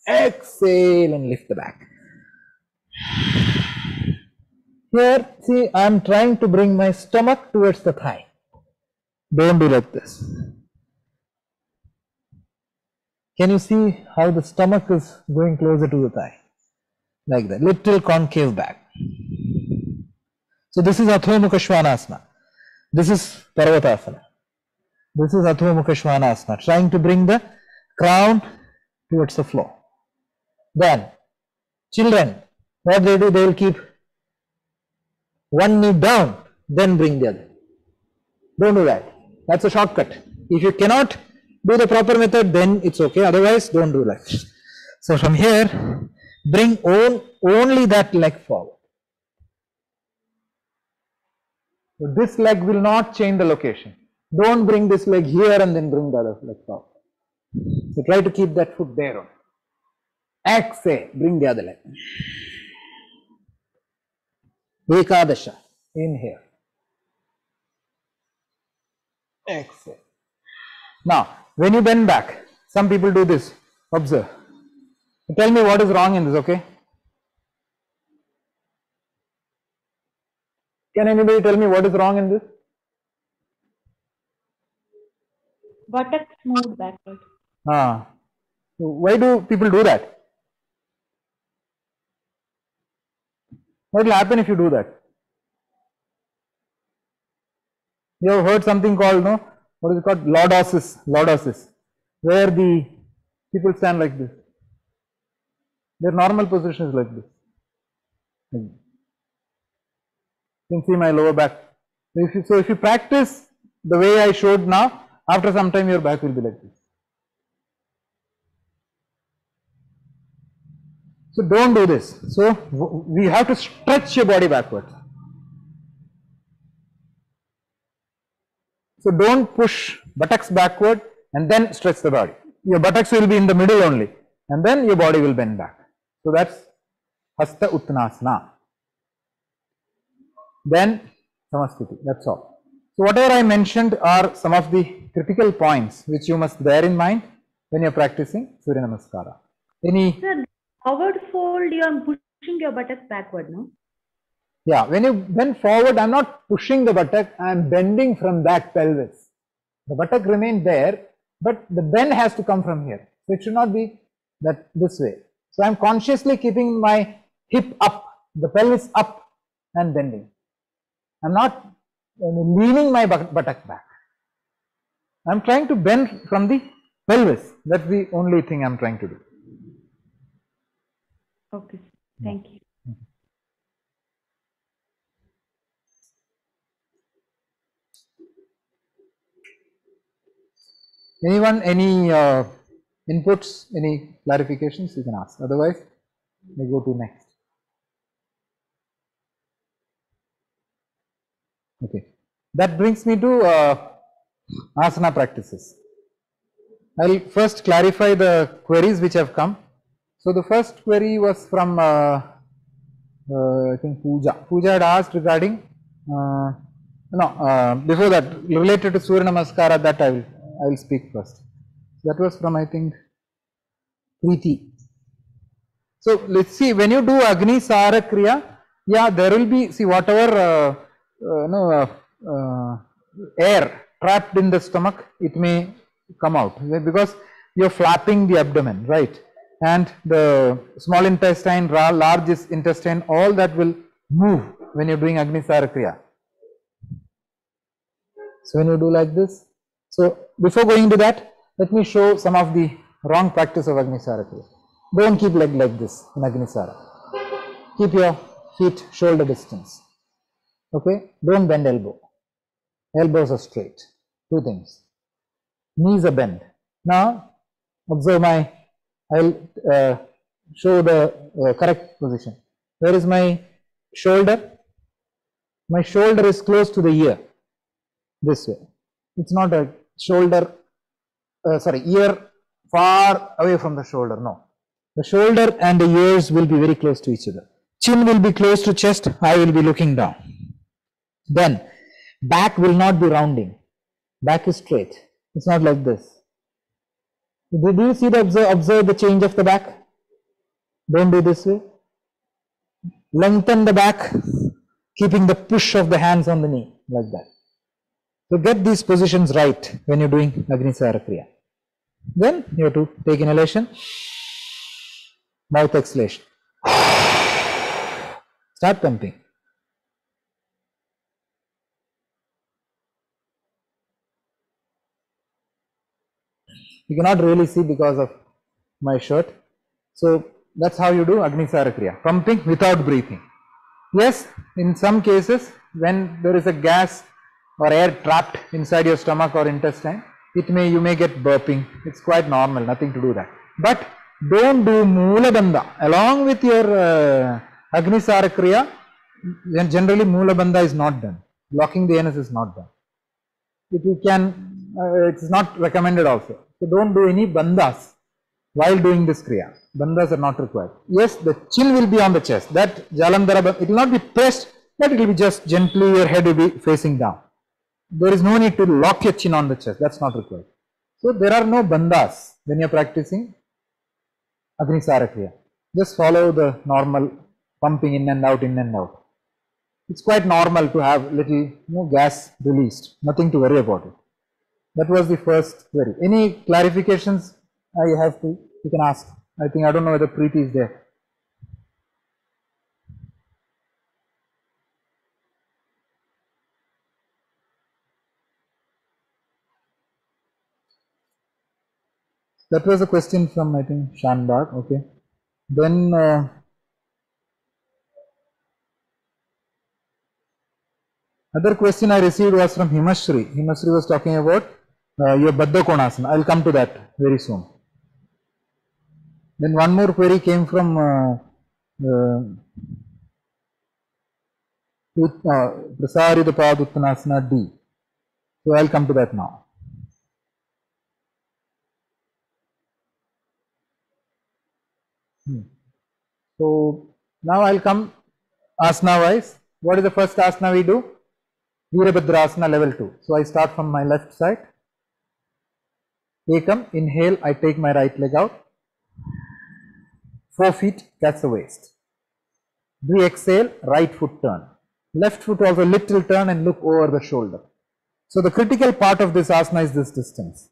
Speaker 2: Exhale and lift the back. Here, see, I am trying to bring my stomach towards the thigh. Don't do like this. Can you see how the stomach is going closer to the thigh? Like that, little concave back. So this is Adho Mukha Svanasana. This is Parvatasana. This is Adho Mukha Svanasana, trying to bring the crown towards the floor. Then, children, what they do, they will keep one knee down, then bring the other. Don't do that. That's a shortcut. If you cannot do the proper method, then it's okay. Otherwise, don't do that. So from here, bring only that leg forward. So this leg will not change the location. Don't bring this leg here and then bring the other leg forward. So try to keep that foot there on. Exhale, bring the other leg. Ekadasha, inhale. Exhale. Now, when you bend back, some people do this. Observe. Tell me what is wrong in this, okay? Can anybody tell me what is wrong in this?
Speaker 4: Buttocks moved backward.
Speaker 2: So why do people do that? What will happen if you do that? You have heard something called, no? What is it called? Lordosis. Lordosis. Where the people stand like this. Their normal position is like this. You can see my lower back. So if you practice the way I showed now, after some time your back will be like this. So don't do this. So we have to stretch your body backwards. So don't push buttocks backward and then stretch the body. Your buttocks will be in the middle only and then your body will bend back. So that's Hasta Uttanasana. Then Samasthiti, that's all. So whatever I mentioned are some of the critical points which you must bear in mind when you are practicing Surya Namaskara. Any?
Speaker 4: Sir, forward fold, you are pushing your buttocks backward, no?
Speaker 2: Yeah, when you bend forward, I am not pushing the buttock, I am bending from that pelvis. The buttock remains there, but the bend has to come from here. So it should not be that this way. So I am consciously keeping my hip up, the pelvis up and bending. I am not leaning my buttock back. I am trying to bend from the pelvis. That's the only thing I am trying to do.
Speaker 4: Okay, thank you.
Speaker 2: Anyone, any inputs, any clarifications you can ask. Otherwise, we go to next. Okay. That brings me to asana practices. I'll first clarify the queries which have come. So the first query was from I think Pooja. Pooja had asked regarding before that, related to Surya Namaskara, that I will speak first. That was from, I think, Preeti. So let's see, when you do Agni Sara Kriya, yeah, there will be, see, whatever air trapped in the stomach, it may come out, because you're flapping the abdomen, right? And the small intestine, large intestine, all that will move when you're doing Agni Sara Kriya. So when you do like this, so before going to that, let me show some of the wrong practice of Agni Sara Kriya. Don't keep leg like this in Agni Sara. Keep your feet shoulder distance. Okay, don't bend elbow. Elbows are straight. Two things. Knees are bent. Now observe I will show the correct position. Where is my shoulder? My shoulder is close to the ear. This way. It's not a shoulder, ear far away from the shoulder. No. The shoulder and the ears will be very close to each other. Chin will be close to chest. I will be looking down. Then back will not be rounding. Back is straight. It's not like this. Did you see the observe the change of the back? Don't do this way. Lengthen the back, keeping the push of the hands on the knee, like that. So get these positions right when you're doing Agni Sara Kriya. Then you have to take inhalation, mouth exhalation. Start pumping. You cannot really see because of my shirt. So that's how you do Agni Sara Kriya, pumping without breathing. Yes, in some cases when there is a gas or air trapped inside your stomach or intestine, you may get burping. It's quite normal, nothing to do that. But don't do Moola Bandha along with your Agni Sara Kriya. Generally Moola Bandha is not done. Locking the anus is not done. If you can, it's not recommended also. So don't do any bandhas while doing this kriya. Bandhas are not required. Yes, the chin will be on the chest. That Jalandhara, it will not be pressed, but it will be just gently, your head will be facing down. There is no need to lock your chin on the chest. That's not required. So there are no bandhas when you are practicing Agni Sara Kriya. Just follow the normal pumping in and out, in and out. It's quite normal to have little gas released. Nothing to worry about it. That was the first query. Any clarifications you can ask. I don't know whether Preeti is there. That was a question from, I think, Shanbag. Okay. Then other question I received was from Himashri. Himashri was talking about your Baddha Konasana. I will come to that very soon. Then one more query came from Prasarita Paduttanasana D. So I will come to that now. So now I will come asana wise. What is the first asana we do? Virabhadrasana level 2. So I start from my left side. Ekam, inhale, I take my right leg out. 4 feet, catch the waist. Breathe, exhale, right foot turn. Left foot also little turn and look over the shoulder. So the critical part of this asana is this distance.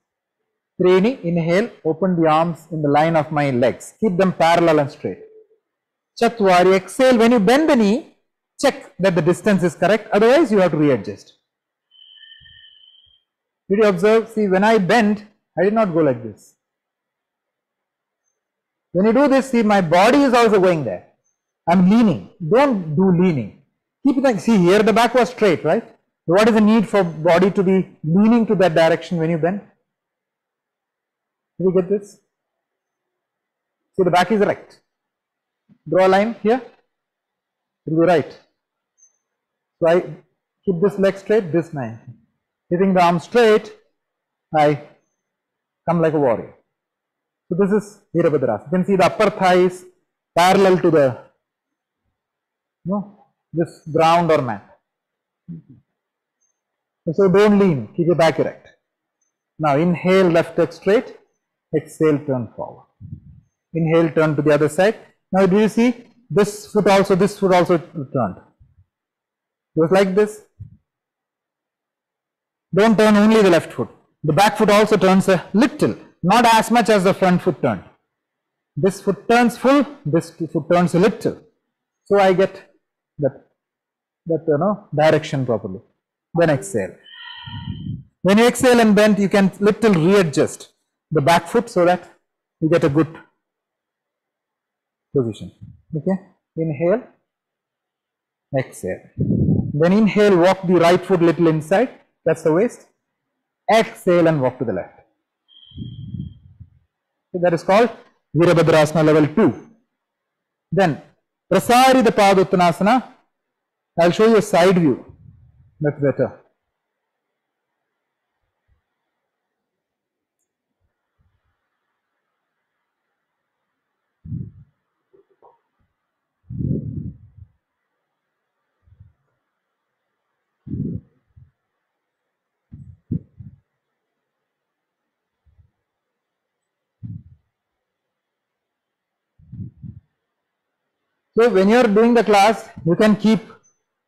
Speaker 2: Trini, inhale, open the arms in the line of my legs. Keep them parallel and straight. Chatwari, exhale, when you bend the knee, check that the distance is correct, otherwise you have to readjust. Did you observe? See, when I bend, I did not go like this. When you do this, see, my body is also going there. I am leaning. Don't do leaning. Keep it like, see, here the back was straight, right? So what is the need for body to be leaning to that direction when you bend? Did you get this? See, the back is erect. Draw a line here. It will be right. So I keep this leg straight, this line. Keeping the arm straight, I come like a warrior. So this is Virabhadrasana. You can see the upper thigh is parallel to the this ground or mat. So don't lean, keep your back erect. Now inhale, left leg straight, exhale, turn forward. Inhale, turn to the other side. Now do you see this foot also turned. Just like this. Don't turn only the left foot. The back foot also turns a little, not as much as the front foot turned. This foot turns full, this foot turns a little. So I get that direction properly. Then exhale. When you exhale and bend, you can little readjust the back foot so that you get a good position. Okay. Inhale, exhale. Then inhale, walk the right foot little inside. That's the waist. Exhale and walk to the left. So that is called Virabhadrasana level 2. Then Prasarita Padottanasana. I'll show you a side view. That's better. So when you are doing the class, you can keep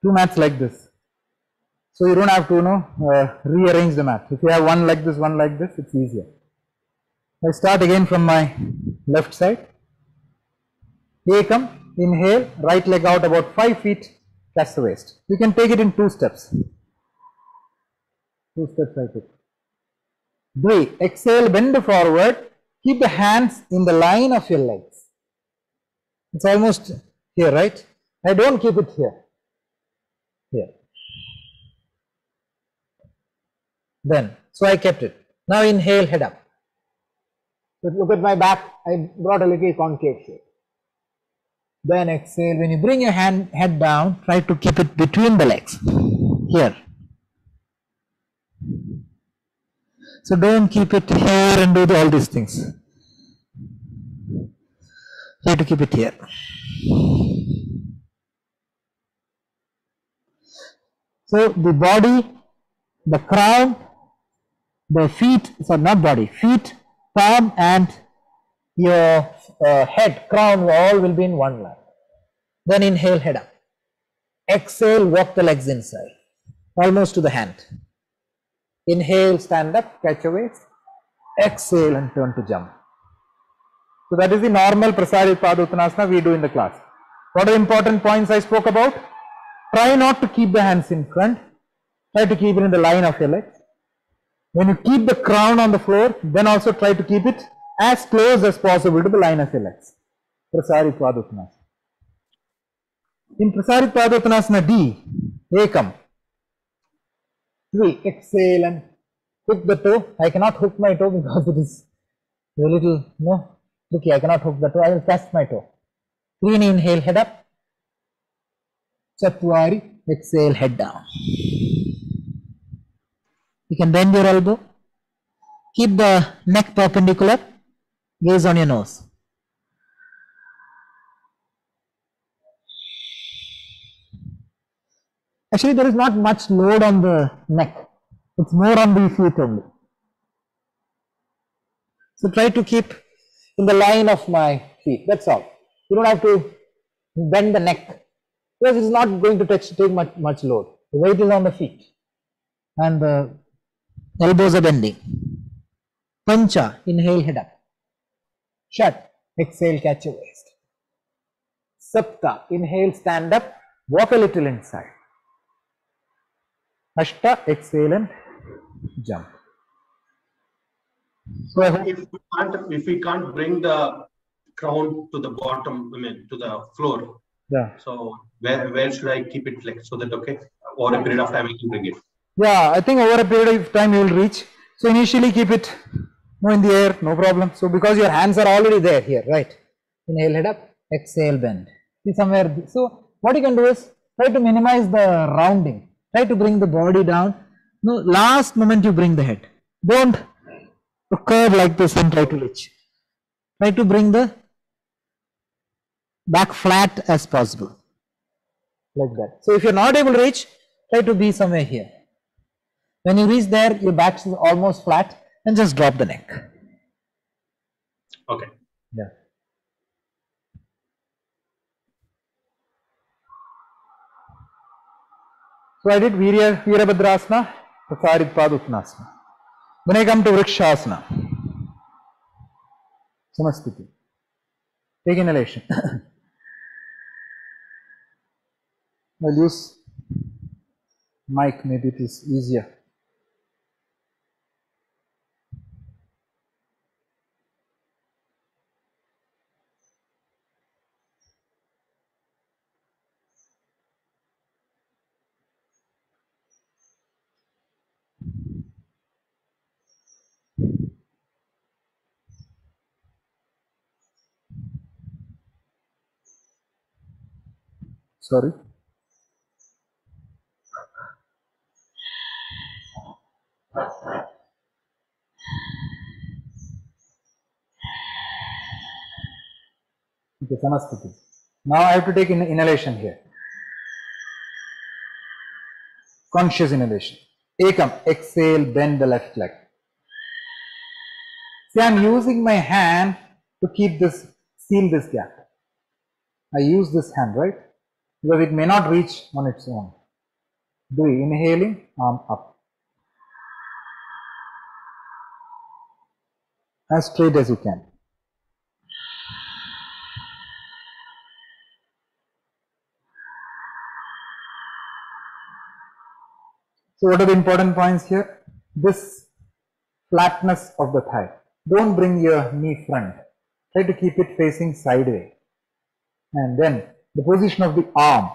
Speaker 2: two mats like this. So you don't have to rearrange the mat. If you have one like this, it's easier. I start again from my left side. Ekam, inhale, right leg out about 5 feet, touch the waist. You can take it in 2 steps. 2 steps I took. Dvi, exhale, bend forward, keep the hands in the line of your legs. It's almost here, right? I don't keep it here. Here. Then, so I kept it. Now inhale, head up. So look at my back, I brought a little concave shape. Then exhale, when you bring your head down, try to keep it between the legs. Here. So don't keep it here and do all these things. Try to keep it here. So the body, the crown, the feet, so not body, feet, palm and your head, crown all will be in one line. Then inhale, head up. Exhale, walk the legs inside, almost to the hand. Inhale, stand up, catch your waist. Exhale and turn to jump. So that is the normal Prasarita Padottanasana we do in the class. What are the important points I spoke about? Try not to keep the hands in front. Try to keep it in the line of your legs. When you keep the crown on the floor, then also try to keep it as close as possible to the line of your legs. Prasarita Padottanasana. In Prasarita Padottanasana D, Ekam. 3, exhale and hook the toe. I cannot hook my toe because it is a little, tricky. I cannot hook the toe. I will test my toe. 3, inhale, head up. Chatwari, exhale, head down. You can bend your elbow. Keep the neck perpendicular. Gaze on your nose. Actually, there is not much load on the neck. It's more on the feet only. So try to keep in the line of my feet. That's all. You don't have to bend the neck because it's not going to take much load. The weight is on the feet and the elbows are bending. Pancha, inhale, head up. Shat, exhale, catch your waist. Sapta, inhale, stand up, walk a little inside. Ashta, exhale and jump. So
Speaker 3: if we can't bring the crown to the bottom, to the floor.
Speaker 2: Yeah.
Speaker 3: So where should I keep it like so that over a period of time I can bring it?
Speaker 2: Yeah, I think over a period of time you will reach. So initially keep it in the air, no problem. So because your hands are already there here, right? Inhale, head up, exhale, bend. See somewhere. So what you can do is try to minimize the rounding. Try to bring the body down. No, last moment you bring the head. Don't So curve like this and try to reach. Try to bring the back flat as possible. Like that. So if you're not able to reach, try to be somewhere here. When you reach there, your back is almost flat and just drop the neck.
Speaker 3: Okay.
Speaker 2: Yeah. So I did Virabhadrasana, Prasarid Uttanasana. Then I come to Vrikshasana. Samasthiti. Take inhalation. I'll use mic, maybe it is easier. Sorry. Okay, Samasthiti. Now I have to take inhalation here. Conscious inhalation. Ekam, exhale, bend the left leg. See, I am using my hand to keep this, seal this gap. I use this hand, right? Because it may not reach on its own. Do it. Inhaling, arm up. As straight as you can. So what are the important points here? This flatness of the thigh. Don't bring your knee front. Try to keep it facing sideways. And then the position of the arm.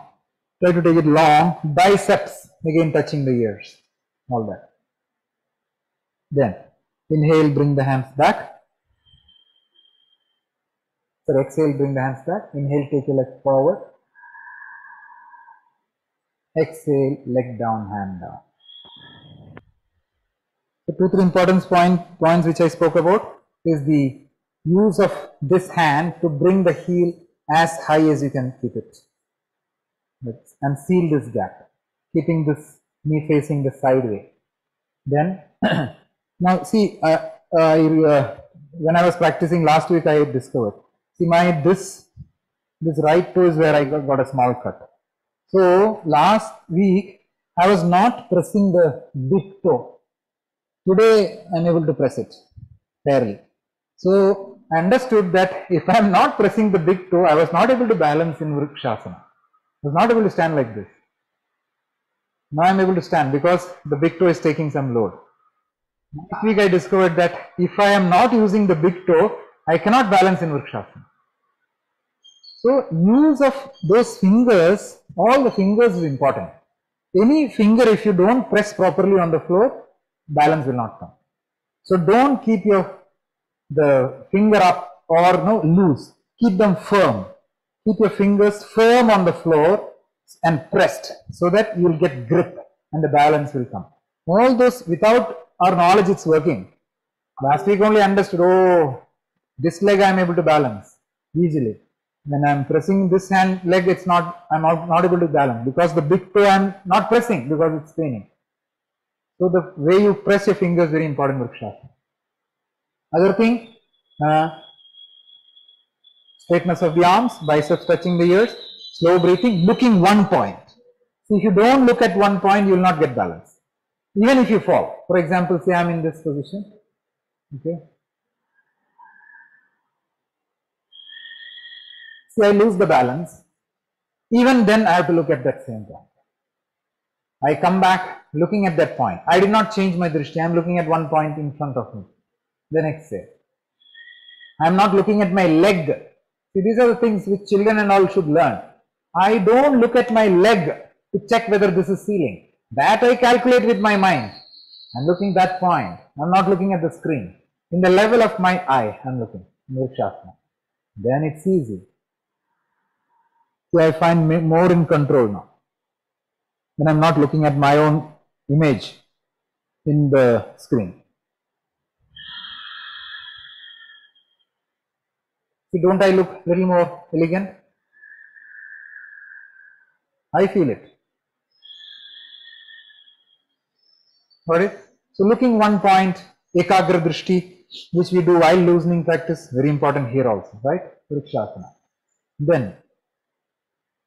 Speaker 2: Try to take it long. Biceps again touching the ears. All that. Then inhale, bring the hands back. So exhale, bring the hands back. Inhale, take your leg forward. Exhale, leg down, hand down. The 2-3 important points which I spoke about is the use of this hand to bring the heel as high as you can keep it. And seal this gap, keeping this knee facing the sideway. Then, now see, when I was practicing last week, I discovered, see this right toe is where I got a small cut. So last week, I was not pressing the big toe. Today, I am able to press it fairly. So I understood that if I am not pressing the big toe, I was not able to balance in Vrikshasana. I was not able to stand like this. Now I am able to stand because the big toe is taking some load. Last week I discovered that if I am not using the big toe, I cannot balance in Vrikshasana. So use of those fingers, all the fingers is important. Any finger, if you don't press properly on the floor, balance will not come. So don't keep the finger up or loose. Keep them firm. Keep your fingers firm on the floor and pressed so that you will get grip and the balance will come. All those, without our knowledge, it's working. Last week only understood, oh, this leg I am able to balance easily. When I am pressing this leg, I am not able to balance because the big toe I am not pressing because it's paining. So the way you press your fingers is very important, Vrikshasana. Other thing, straightness of the arms, biceps touching the ears, slow breathing, looking one point. See, if you don't look at one point, you will not get balance. Even if you fall. For example, say I am in this position. Okay. See, I lose the balance. Even then, I have to look at that same point. I come back looking at that point. I did not change my drishti. I am looking at one point in front of me. Then exhale. I am not looking at my leg. See, these are the things which children and all should learn. I don't look at my leg to check whether this is ceiling. That I calculate with my mind. I am looking at that point. I am not looking at the screen. In the level of my eye, I am looking. Vrikshasana. Then it's easy. So I find more in control now. When I am not looking at my own image in the screen. See, don't I look a little more elegant? I feel it. Got it? So looking one point, ekagra drishti, which we do while loosening practice, very important here also, right? Vrikshasana. Then,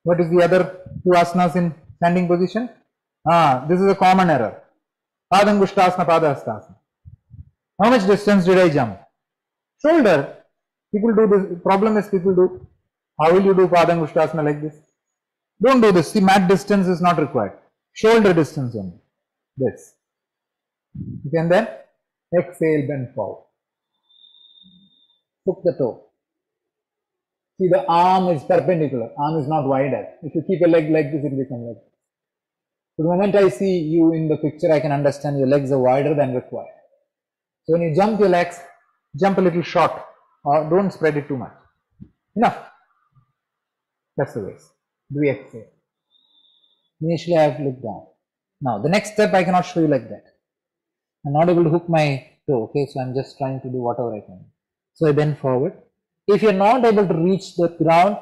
Speaker 2: what is the other two asanas in standing position? This is a common error. Padangushtasana, Padahastasana. How much distance did I jump? Shoulder. People do this. Problem is people do. How will you do Padangushtasana like this? Don't do this. See, mat distance is not required. Shoulder distance only. This. You can then exhale, bend forward. Hook the toe. See, the arm is perpendicular. Arm is not wider. If you keep a leg like this, it will become like this. So the moment I see you in the picture, I can understand your legs are wider than required. So when you jump your legs, jump a little short or don't spread it too much. Enough. That's the way. Do we exhale? Initially I have to look down. Now the next step I cannot show you like that. I'm not able to hook my toe, okay, so I'm just trying to do whatever I can. So I bend forward. If you're not able to reach the ground,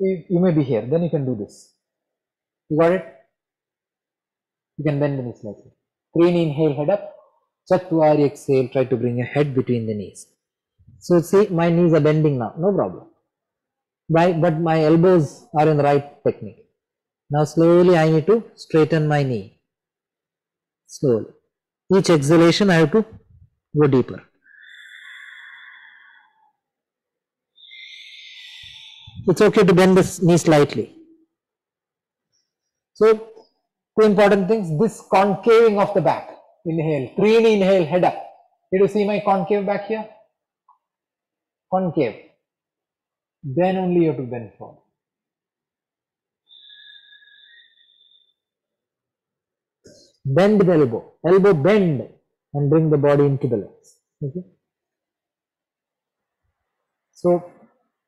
Speaker 2: you may be here, then you can do this. You got it? You can bend the knees slightly. 3 inhale, head up. Chatwari exhale, try to bring your head between the knees. So see, my knees are bending now, no problem. But my elbows are in the right technique. Now slowly I need to straighten my knee. Slowly. Each exhalation I have to go deeper. It's okay to bend the knee slightly. So, two important things. This concaving of the back. Inhale. 3 inhale, head up. Did you see my concave back here? Concave. Then only you have to bend forward. Bend the elbow. Elbow bend and bring the body into the legs. Okay. So,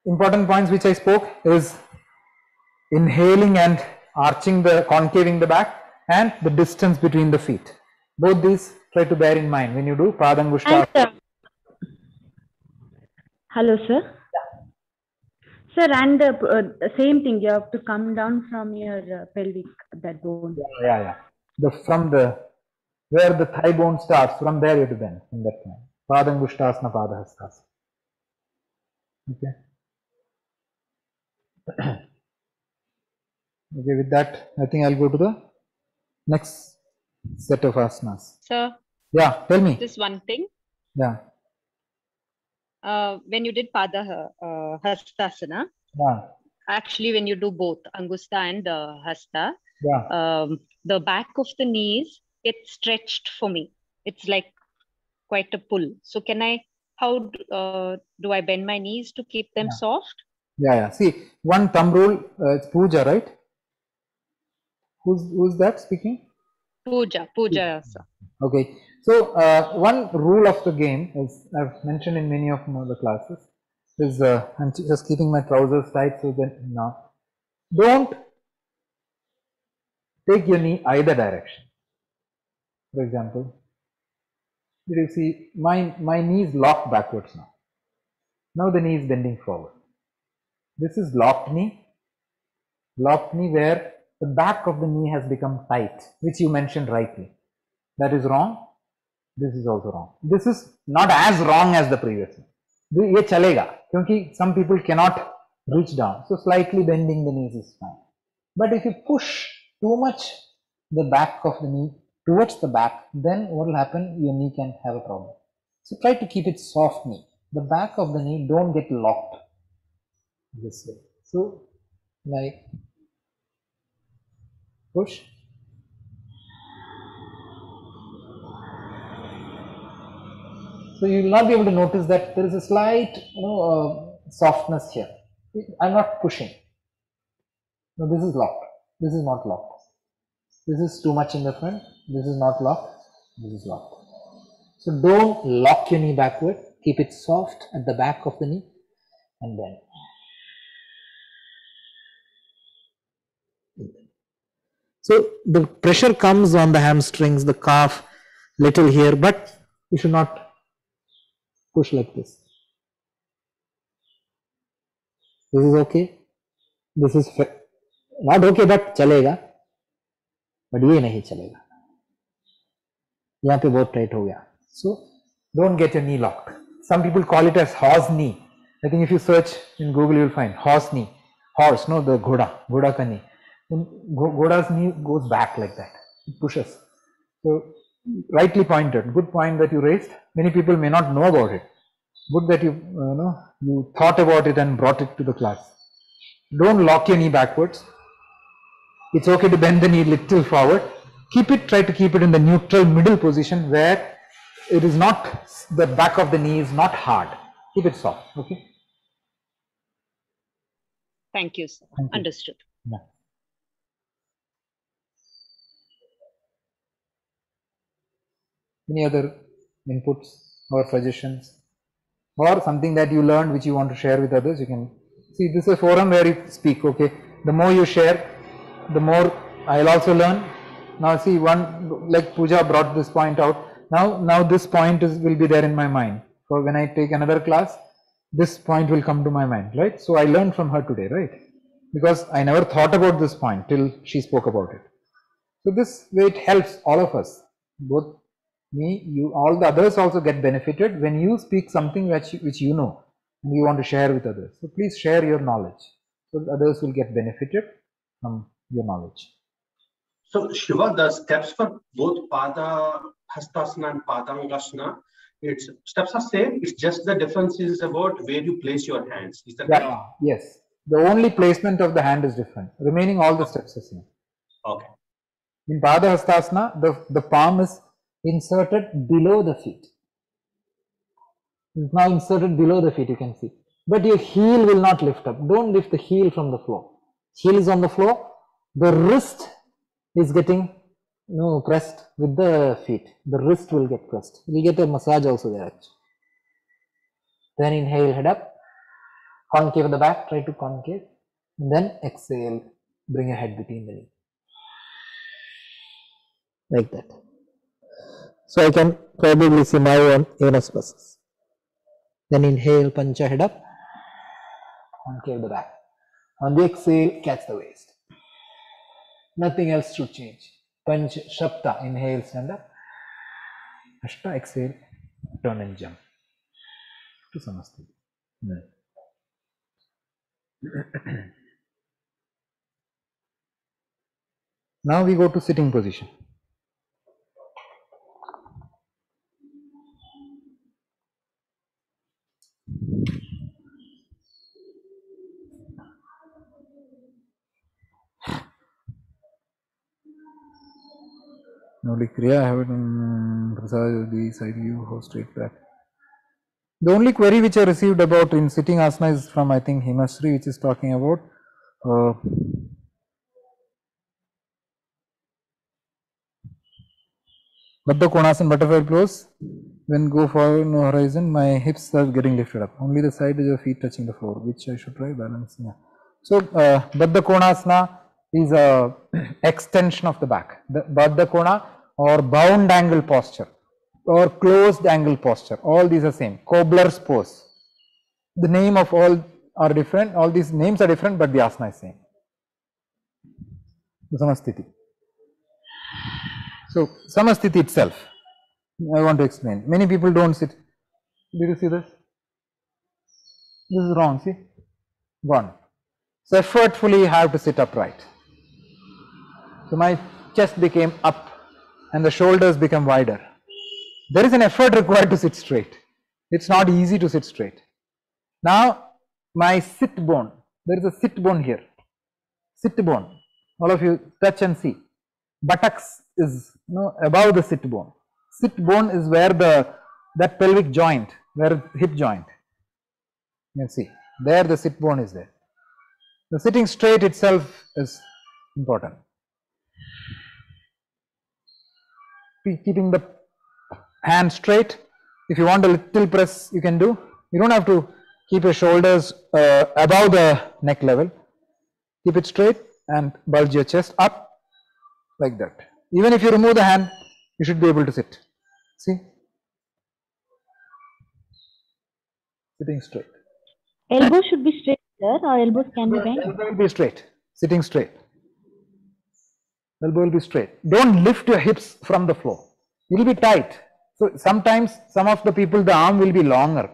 Speaker 2: important points which I spoke is inhaling and arching the, concaving the back and the distance between the feet. Both these try to bear in mind when you do Padangushtasana.
Speaker 4: Hello, sir. Sir, and same thing, you have to come down from your pelvic, that bone.
Speaker 2: Yeah. From the, where the thigh bone starts, from there you have to bend in that time. Padangushtasana, Padahastasana. Okay. Okay, with that, I think I'll go to the next set of asanas.
Speaker 1: Sir,
Speaker 2: Yeah, tell me.
Speaker 1: this one thing.
Speaker 2: Yeah.
Speaker 1: When you did Hastasana,
Speaker 2: Yeah.
Speaker 1: actually when you do both Angusta and Hasta,
Speaker 2: Yeah.
Speaker 1: the back of the knees get stretched for me. It's like quite a pull. So can I, how do I bend my knees to keep them soft?
Speaker 2: Yeah. See, one thumb rule, it's puja, right? Who's that speaking?
Speaker 1: Puja, sir.
Speaker 2: Okay. So, one rule of the game is, I've mentioned in many of the classes, is I'm just keeping my trousers tight so that now, don't take your knee either direction. For example, did you see my knee is locked backwards now. Now the knee is bending forward. This is locked knee where the back of the knee has become tight, which you mentioned rightly. That is wrong. This is also wrong. This is not as wrong as the previous one. Ye chalega, because some people cannot reach down. So slightly bending the knees is fine. But if you push too much the back of the knee towards the back, then what will happen? Your knee can have a problem. So try to keep it soft knee. The back of the knee don't get locked this way. So like push. So you will not be able to notice that there is a slight, softness here. I'm not pushing. No, this is locked. This is not locked. This is too much in the front. This is not locked. This is locked. So don't lock your knee backward. Keep it soft at the back of the knee and bend. So the pressure comes on the hamstrings, the calf, little here, but you should not push like this. This is okay. This is not okay, but चलेगा. But ये नहीं चलेगा. यहाँ पे बहुत tight हो गया. So don't get your knee locked. Some people call it as horse knee. I think if you search in Google, you'll find horse knee. Horse, no, the ghoda ka knee. Ghoda's knee goes back like that. It pushes. So rightly pointed. Good point that you raised. Many people may not know about it. Good that you thought about it and brought it to the class. Don't lock your knee backwards. It's okay to bend the knee little forward. Try to keep it in the neutral middle position where it is not, the back of the knee is not hard. Keep it soft, okay?
Speaker 1: Thank you, sir.
Speaker 2: Thank you.
Speaker 1: Understood.
Speaker 2: Yeah. Any other inputs or suggestions? Or something that you learned which you want to share with others? You can see, this is a forum where you speak, okay? The more you share, the more I'll also learn. Now see, one, like Pooja brought this point out. Now this point will be there in my mind. So when I take another class, this point will come to my mind, right? So I learned from her today, right? Because I never thought about this point till she spoke about it. So this way it helps all of us, both me, you, all the others also get benefited when you speak something which you know and you want to share with others. So please share your knowledge, so others will get benefited from your knowledge.
Speaker 3: So Shiva, the steps for both Pada Hastasana and Padangasana, its steps are same. It's just the difference is about where you place your hands. Is that right?
Speaker 2: Yes. The only placement of the hand is different. Remaining all the steps are same.
Speaker 3: Okay.
Speaker 2: In Pada Hastasana, the palm is inserted below the feet. It's now inserted below the feet, you can see. But your heel will not lift up. Don't lift the heel from the floor. Heel is on the floor. The wrist is getting pressed with the feet. The wrist will get pressed. You will get a massage also there actually. Then inhale, head up. Concave at the back, try to concave. And then exhale, bring your head between the knee. Like that. So I can probably see my own anus muscles. Then inhale, pancha, head up. Concave the back. On the exhale, catch the waist. Nothing else should change. Pancha, Shapta, inhale, stand up. Ashta, exhale, turn and jump to Samastiti. Now we go to sitting position. Kriya, I have it in Prasad, the side view, how straight back. The only query which I received about in sitting asana is from, I think, Himasri, which is talking about Baddha Konasana, butterfly pose. When go forward, no horizon, my hips are getting lifted up. Only the side of your feet touching the floor, which I should try balancing. Yeah. So, Baddha Konasana is a extension of the back. The Baddha Kona or bound angle posture or closed angle posture, all these are same. Cobbler's pose. The name of all are different, all these names are different, but the asana is same. Samastiti. So, Samastiti itself, I want to explain. Many people don't sit. Did you see this? This is wrong, see? Gone. So, effortfully you have to sit upright. So, my chest became up and the shoulders become wider. There is an effort required to sit straight. It's not easy to sit straight. Now, my sit bone, there is a sit bone here. Sit bone. All of you touch and see. Buttocks is above the sit bone. Sit bone is where that pelvic joint, where hip joint. You can see there the sit bone is there. The sitting straight itself is important. Keeping the hand straight. If you want a little press, you can do. You don't have to keep your shoulders above the neck level. Keep it straight and bulge your chest up like that. Even if you remove the hand, you should be able to sit. See? Sitting straight.
Speaker 4: Elbow should be straight. sir, or elbows can be bent?
Speaker 2: Elbow will be straight, sitting straight. Elbow will be straight. Don't lift your hips from the floor. It will be tight. So sometimes some of the people, the arm will be longer.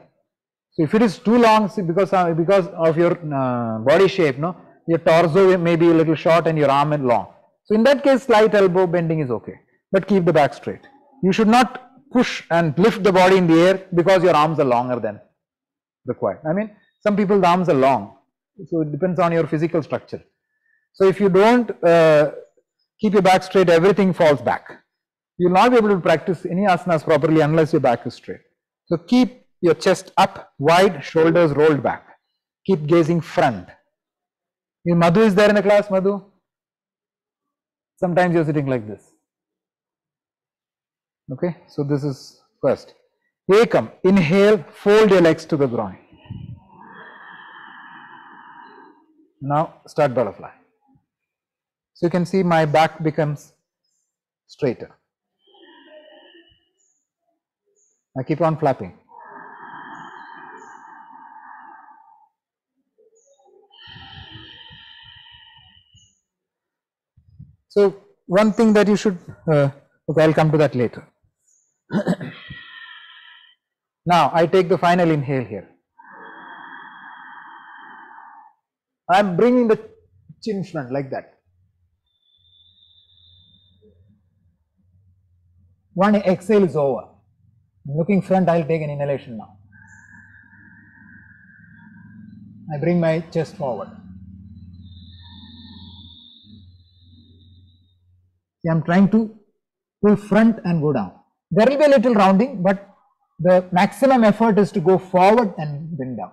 Speaker 2: So if it is too long, see, because of your body shape, no, your torso may be a little short and your arm is long. So in that case, slight elbow bending is okay, but keep the back straight. You should not push and lift the body in the air because your arms are longer than required. I mean, some people's arms are long, so it depends on your physical structure. So if you don't keep your back straight, everything falls back. You will not be able to practice any asanas properly unless your back is straight. So keep your chest up, wide, shoulders rolled back. Keep gazing front. Madhu is there in the class, Madhu? Sometimes you're sitting like this. Okay, so this is first. Ekam, inhale, fold your legs to the groin. Now start butterfly. So you can see my back becomes straighter. I keep on flapping. So one thing that you should, okay, I'll come to that later. Now I take the final inhale here. I'm bringing the chin front like that. One exhale is over. Looking front, I'll take an inhalation now. I bring my chest forward. See, I'm trying to pull front and go down. There will be a little rounding, but the maximum effort is to go forward and bring down.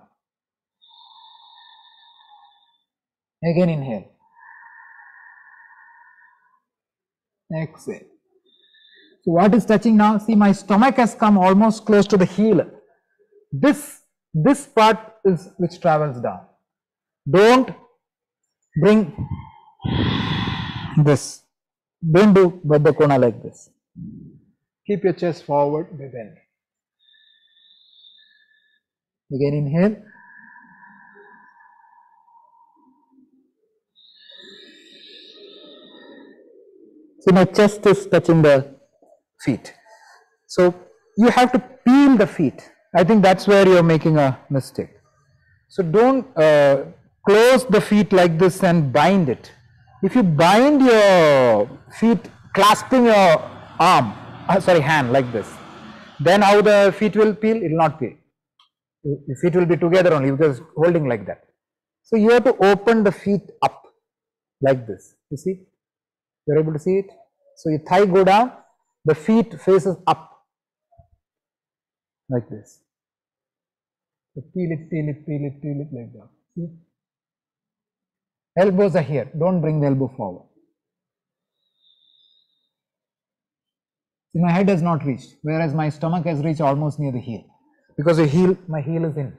Speaker 2: Again inhale. Exhale. So what is touching now? See, my stomach has come almost close to the heel. This part is which travels down. Don't bring this. Don't do Baddha Kona like this. Keep your chest forward, be bent. Again inhale. See, my chest is touching the feet. So you have to peel the feet. I think that's where you're making a mistake. So don't close the feet like this and bind it. If you bind your feet clasping your hand like this, then how the feet will peel? It will not peel. The feet will be together only because holding like that. So you have to open the feet up like this. You see? You're able to see it? So your thigh go down, the feet faces up like this. So peel it like that. See? Elbows are here. Don't bring the elbow forward. See, my head has not reached, whereas my stomach has reached almost near the heel. Because my heel is in.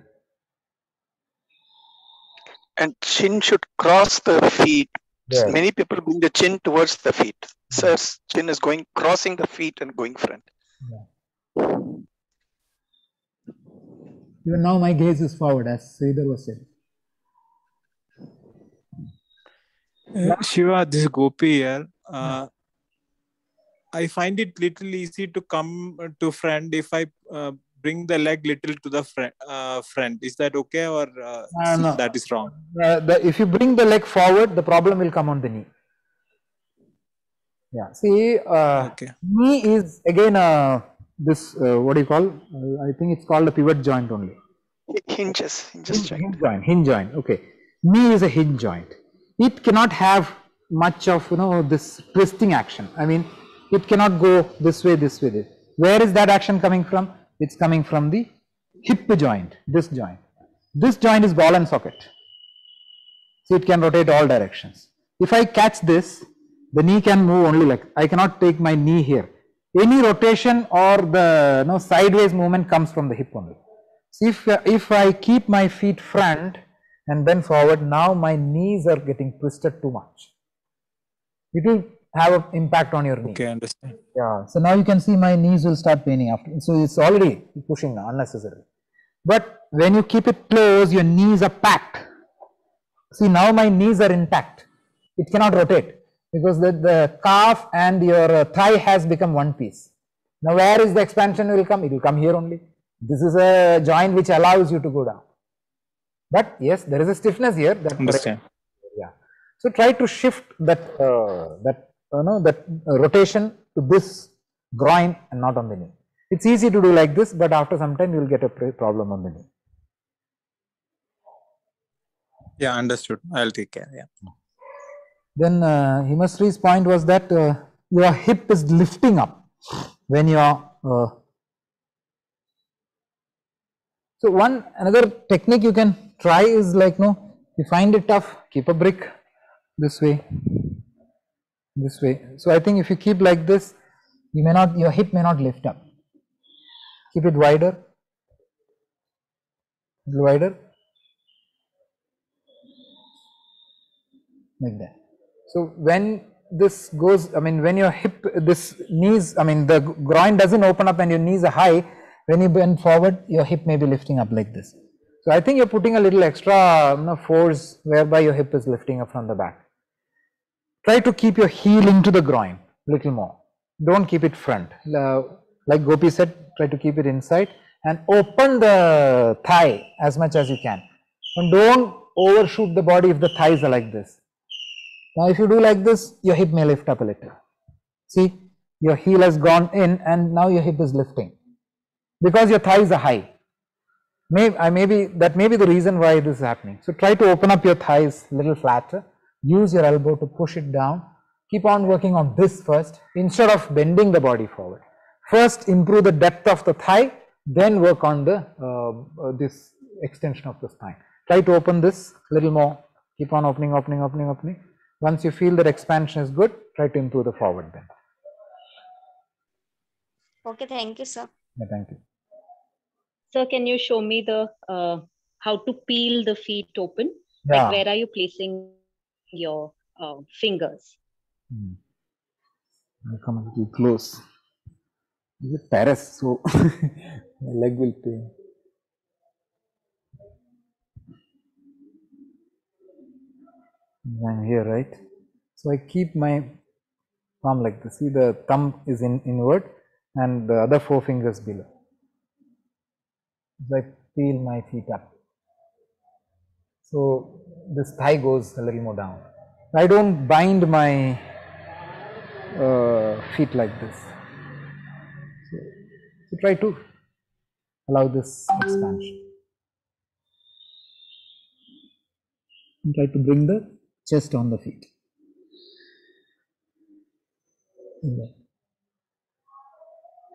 Speaker 6: And chin should cross the feet.
Speaker 2: Yeah.
Speaker 6: Many people bring the chin towards the feet. Sir's chin is crossing the feet and going front.
Speaker 2: Yeah. Even now my gaze is forward, as Sridhar was saying.
Speaker 5: Shiva, this is Gopi here. I find it little easy to come to front if I bring the leg little to the front. Is that okay, or
Speaker 2: no.
Speaker 5: That is wrong?
Speaker 2: If you bring the leg forward, the problem will come on the knee. Yeah. See,
Speaker 5: Okay.
Speaker 2: knee is again this what do you call? I think it's called a pivot joint only.
Speaker 6: Hinges joint.
Speaker 2: Hinge joint. Okay. Knee is a hinge joint. It cannot have much of this twisting action. I mean, it cannot go this way, this way, this. Where is that action coming from? It's coming from the hip joint, this joint. This joint is ball and socket. So it can rotate all directions. If I catch this, the knee can move only like, I cannot take my knee here. Any rotation or the sideways movement comes from the hip only. So if I keep my feet front and bend forward, now my knees are getting twisted too much. It will have an impact on your knee.
Speaker 5: Okay, understand.
Speaker 2: Yeah. So now you can see my knees will start paining after. So it's already pushing now unnecessarily. But when you keep it close, your knees are packed. See, now my knees are intact. It cannot rotate because the calf and your thigh has become one piece. Now where is the expansion will come? It will come here only. This is a joint which allows you to go down. But yes, there is a stiffness here. That
Speaker 5: Understand.
Speaker 2: Yeah. So try to shift that rotation to this groin and not on the knee. It's easy to do like this, but after some time you will get a problem on the knee.
Speaker 5: Yeah, understood. I'll take care. Yeah.
Speaker 2: Then Himasri's point was that your hip is lifting up when you are. So another technique you can try is like, you find it tough, keep a brick this way. So I think if you keep like this, your hip may not lift up. Keep it wider, like that. So when this goes, when your hip, this knees, the groin doesn't open up and your knees are high, when you bend forward, your hip may be lifting up like this. So I think you're putting a little extra force whereby your hip is lifting up from the back. Try to keep your heel into the groin little more. Don't keep it front. Like Gopi said, try to keep it inside and open the thigh as much as you can. And don't overshoot the body if the thighs are like this. Now if you do like this, your hip may lift up a little. See, your heel has gone in and now your hip is lifting because your thighs are high. That may be the reason why this is happening. So try to open up your thighs a little flatter. Use your elbow to push it down. Keep on working on this first instead of bending the body forward. First improve the depth of the thigh, then work on the this extension of the spine. Try to open this a little more. Keep on opening. Once you feel that expansion is good, try to improve the forward bend.
Speaker 7: Okay, thank you, sir.
Speaker 2: Yeah, thank you.
Speaker 1: Sir, can you show me the how to peel the feet open?
Speaker 2: Yeah.
Speaker 1: Like where are you placing your fingers?
Speaker 2: I'll come a little close. This is terrace, so my leg will pain. I'm here, right? So I keep my palm like this. See, the thumb is inward and the other 4 fingers below. So I peel my feet up. So this thigh goes a little more down. I don't bind my feet like this. So try to allow this expansion. And try to bring the chest on the feet.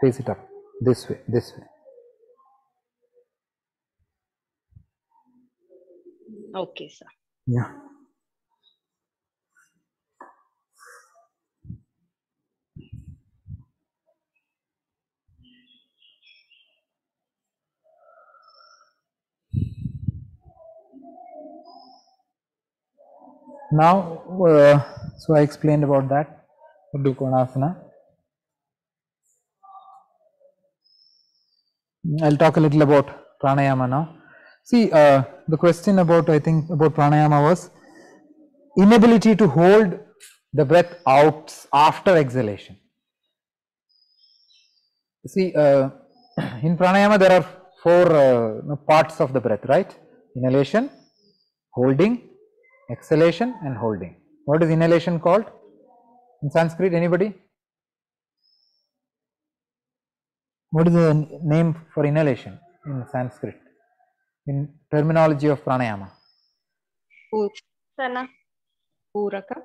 Speaker 2: Face it up this way.
Speaker 1: Okay, sir.
Speaker 2: Yeah. Now, so I explained about that, Urdhva Konasana. I'll talk a little about pranayama now. See, the question about pranayama was inability to hold the breath out after exhalation. See, in pranayama there are 4 parts of the breath, right? Inhalation, holding, exhalation and holding. What is inhalation called in Sanskrit? Anybody? What is the name for inhalation in Sanskrit in terminology of pranayama?
Speaker 7: Sana.
Speaker 1: Puraka.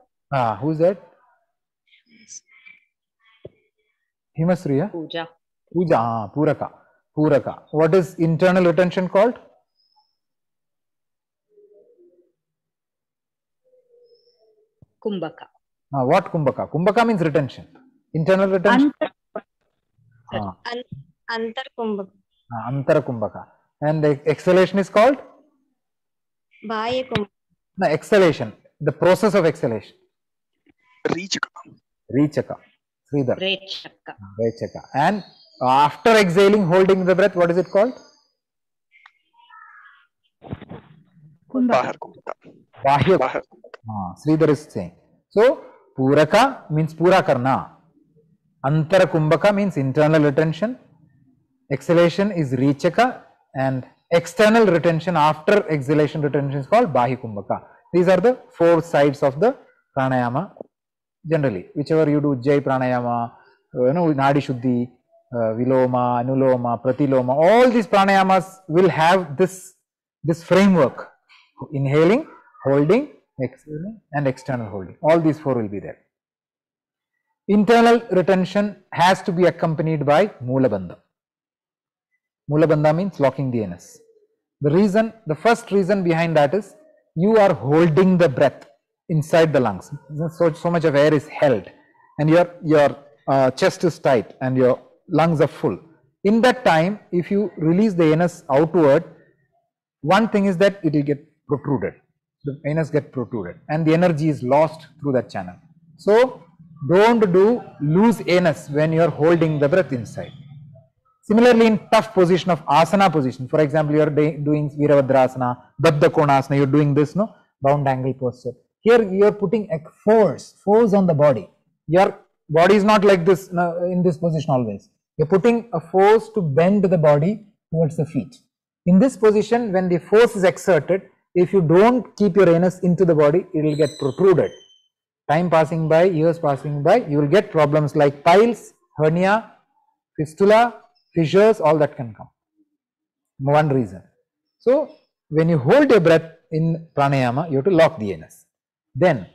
Speaker 2: Who's that? Himasriya?
Speaker 1: Puja.
Speaker 2: Puraka. What is internal retention called?
Speaker 1: Kumbhaka.
Speaker 2: What Kumbhaka? Kumbhaka means retention. Internal retention?
Speaker 7: Antar Kumbhaka.
Speaker 2: Antara Kumbhaka. And the exhalation is called?
Speaker 7: Bahya Kumbhaka.
Speaker 2: No, exhalation. The process of exhalation. Rechaka. Sridhar. Rechaka. And after exhaling, holding the breath, what is it called?
Speaker 6: Bahar Kumbhaka.
Speaker 2: Bahya.
Speaker 6: Bahar.
Speaker 2: Sridhar is saying. So, Puraka means Pura Karna. Antara Kumbhaka means internal retention. Exhalation is Rechaka, and external retention after exhalation retention is called Bahi Kumbhaka. These are the 4 sides of the pranayama. Generally, whichever you do, Jai pranayama, Nadi Shuddhi, Viloma, Anuloma, Pratiloma, all these pranayamas will have this framework: inhaling, holding, exhaling, and external holding. All these 4 will be there. Internal retention has to be accompanied by Moola Bandha. Moola Bandha means locking the anus. The first reason behind that is you are holding the breath inside the lungs. So much of air is held, and your chest is tight and your lungs are full. In that time, if you release the anus outward, one thing is that it will get protruded. The anus gets protruded and the energy is lost through that channel. So don't do loose anus when you are holding the breath inside. Similarly, in tough position of asana position, for example, you are doing Virabhadrasana, Baddha Konasana, you are doing this, bound angle posture. Here you are putting a force on the body. Your body is not like this in this position always. You are putting a force to bend the body towards the feet. In this position, when the force is exerted, if you don't keep your anus into the body, it will get protruded. Time passing by, years passing by, you will get problems like piles, hernia, fistula, fissures, all that can come. One reason. So when you hold your breath in pranayama, you have to lock the anus. Then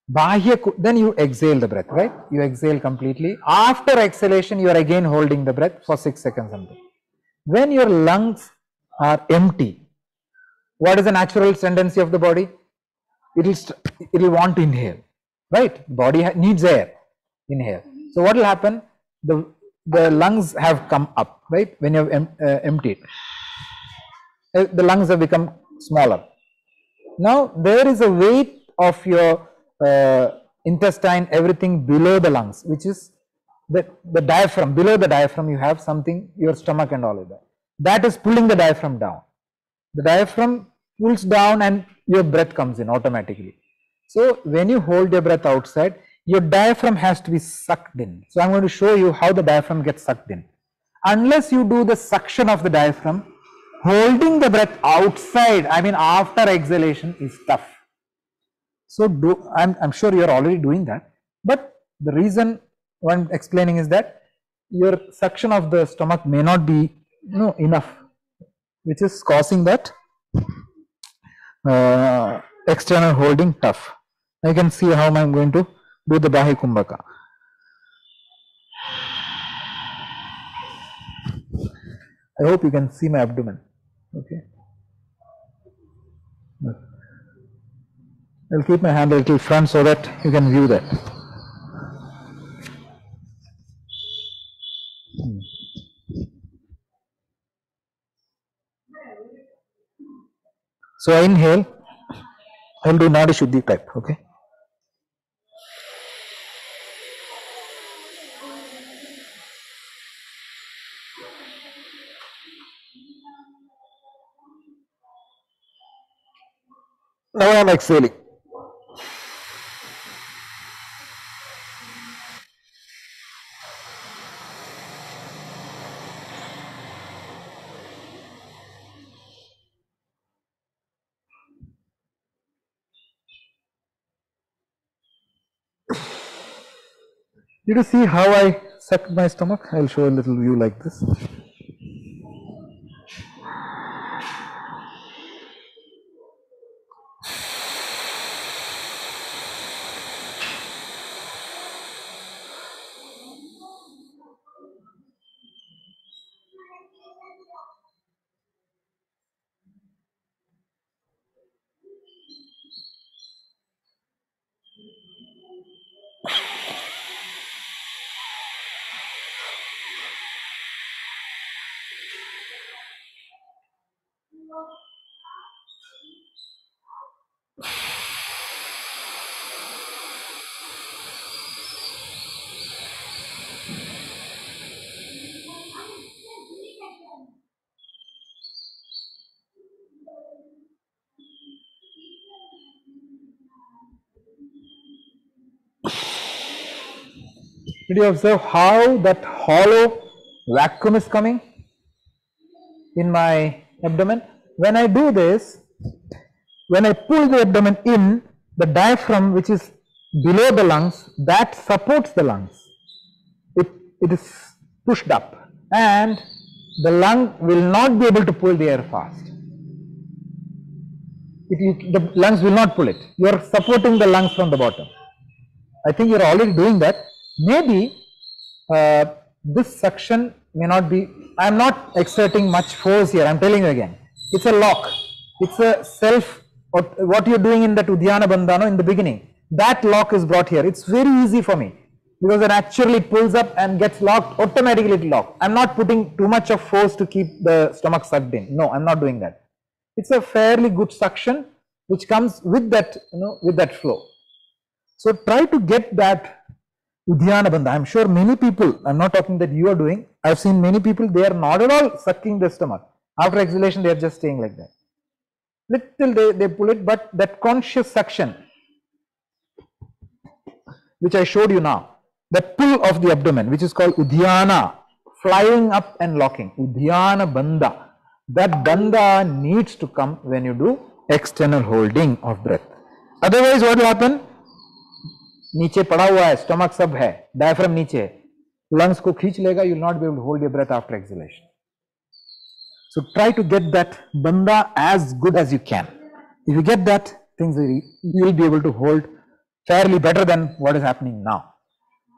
Speaker 2: you exhale the breath, right? You exhale completely. After exhalation, you are again holding the breath for 6 seconds something. When your lungs are empty, what is the natural tendency of the body? It will want to inhale, right? Body needs air. Inhale. So what will happen? The lungs have come up, right? When you have emptied, the lungs have become smaller. Now there is a weight of your intestine, everything below the lungs, which is the diaphragm. Below the diaphragm you have something, your stomach and all of that. That is pulling the diaphragm down. The diaphragm pulls down and your breath comes in automatically. So when you hold your breath outside, your diaphragm has to be sucked in. So I am going to show you how the diaphragm gets sucked in. Unless you do the suction of the diaphragm, holding the breath outside, I mean after exhalation, is tough. So I'm sure you are already doing that, but the reason what I'm explaining is that your suction of the stomach may not be enough, which is causing that external holding tough. I can see how I'm going to do the Bahi Kumbhaka. I hope you can see my abdomen. Okay. I'll keep my hand a little front so that you can view that. So I inhale. I'll do Nadi Shuddhi type. Okay. Now I am exhaling. Did you see how I sucked my stomach? I'll show a little view like this. Did you observe how that hollow vacuum is coming in my abdomen? When I do this, when I pull the abdomen in, the diaphragm which is below the lungs, that supports the lungs. It is pushed up and the lung will not be able to pull the air fast. The lungs will not pull it. You are supporting the lungs from the bottom. I think you are already doing that. Maybe this suction may not be, I am not exerting much force here, I am telling you again. It's a lock. It's a self, what you are doing in that Udhyana Bandhana in the beginning. That lock is brought here. It's very easy for me because it actually pulls up and gets locked, automatically it locks. I am not putting too much of force to keep the stomach sucked in. No, I am not doing that. It's a fairly good suction which comes with that, with that flow. So try to get that Udhyana Bandha. I am sure many people, I am not talking that you are doing, I have seen many people, they are not at all sucking the stomach. After exhalation, they are just staying like that. Little they pull it, but that conscious suction, which I showed you now, the pull of the abdomen, which is called Udhyana, flying up and locking, Udhyana Bandha. That bandha needs to come when you do external holding of breath. Otherwise, what will happen? नीचे पड़ा हुआ है, stomach सब है, diaphragm नीचे है, lungs को खींच लेगा, you will not be able to hold your breath after exhalation. So try to get that bandha as good as you can. If you get that, things you will be able to hold fairly better than what is happening now.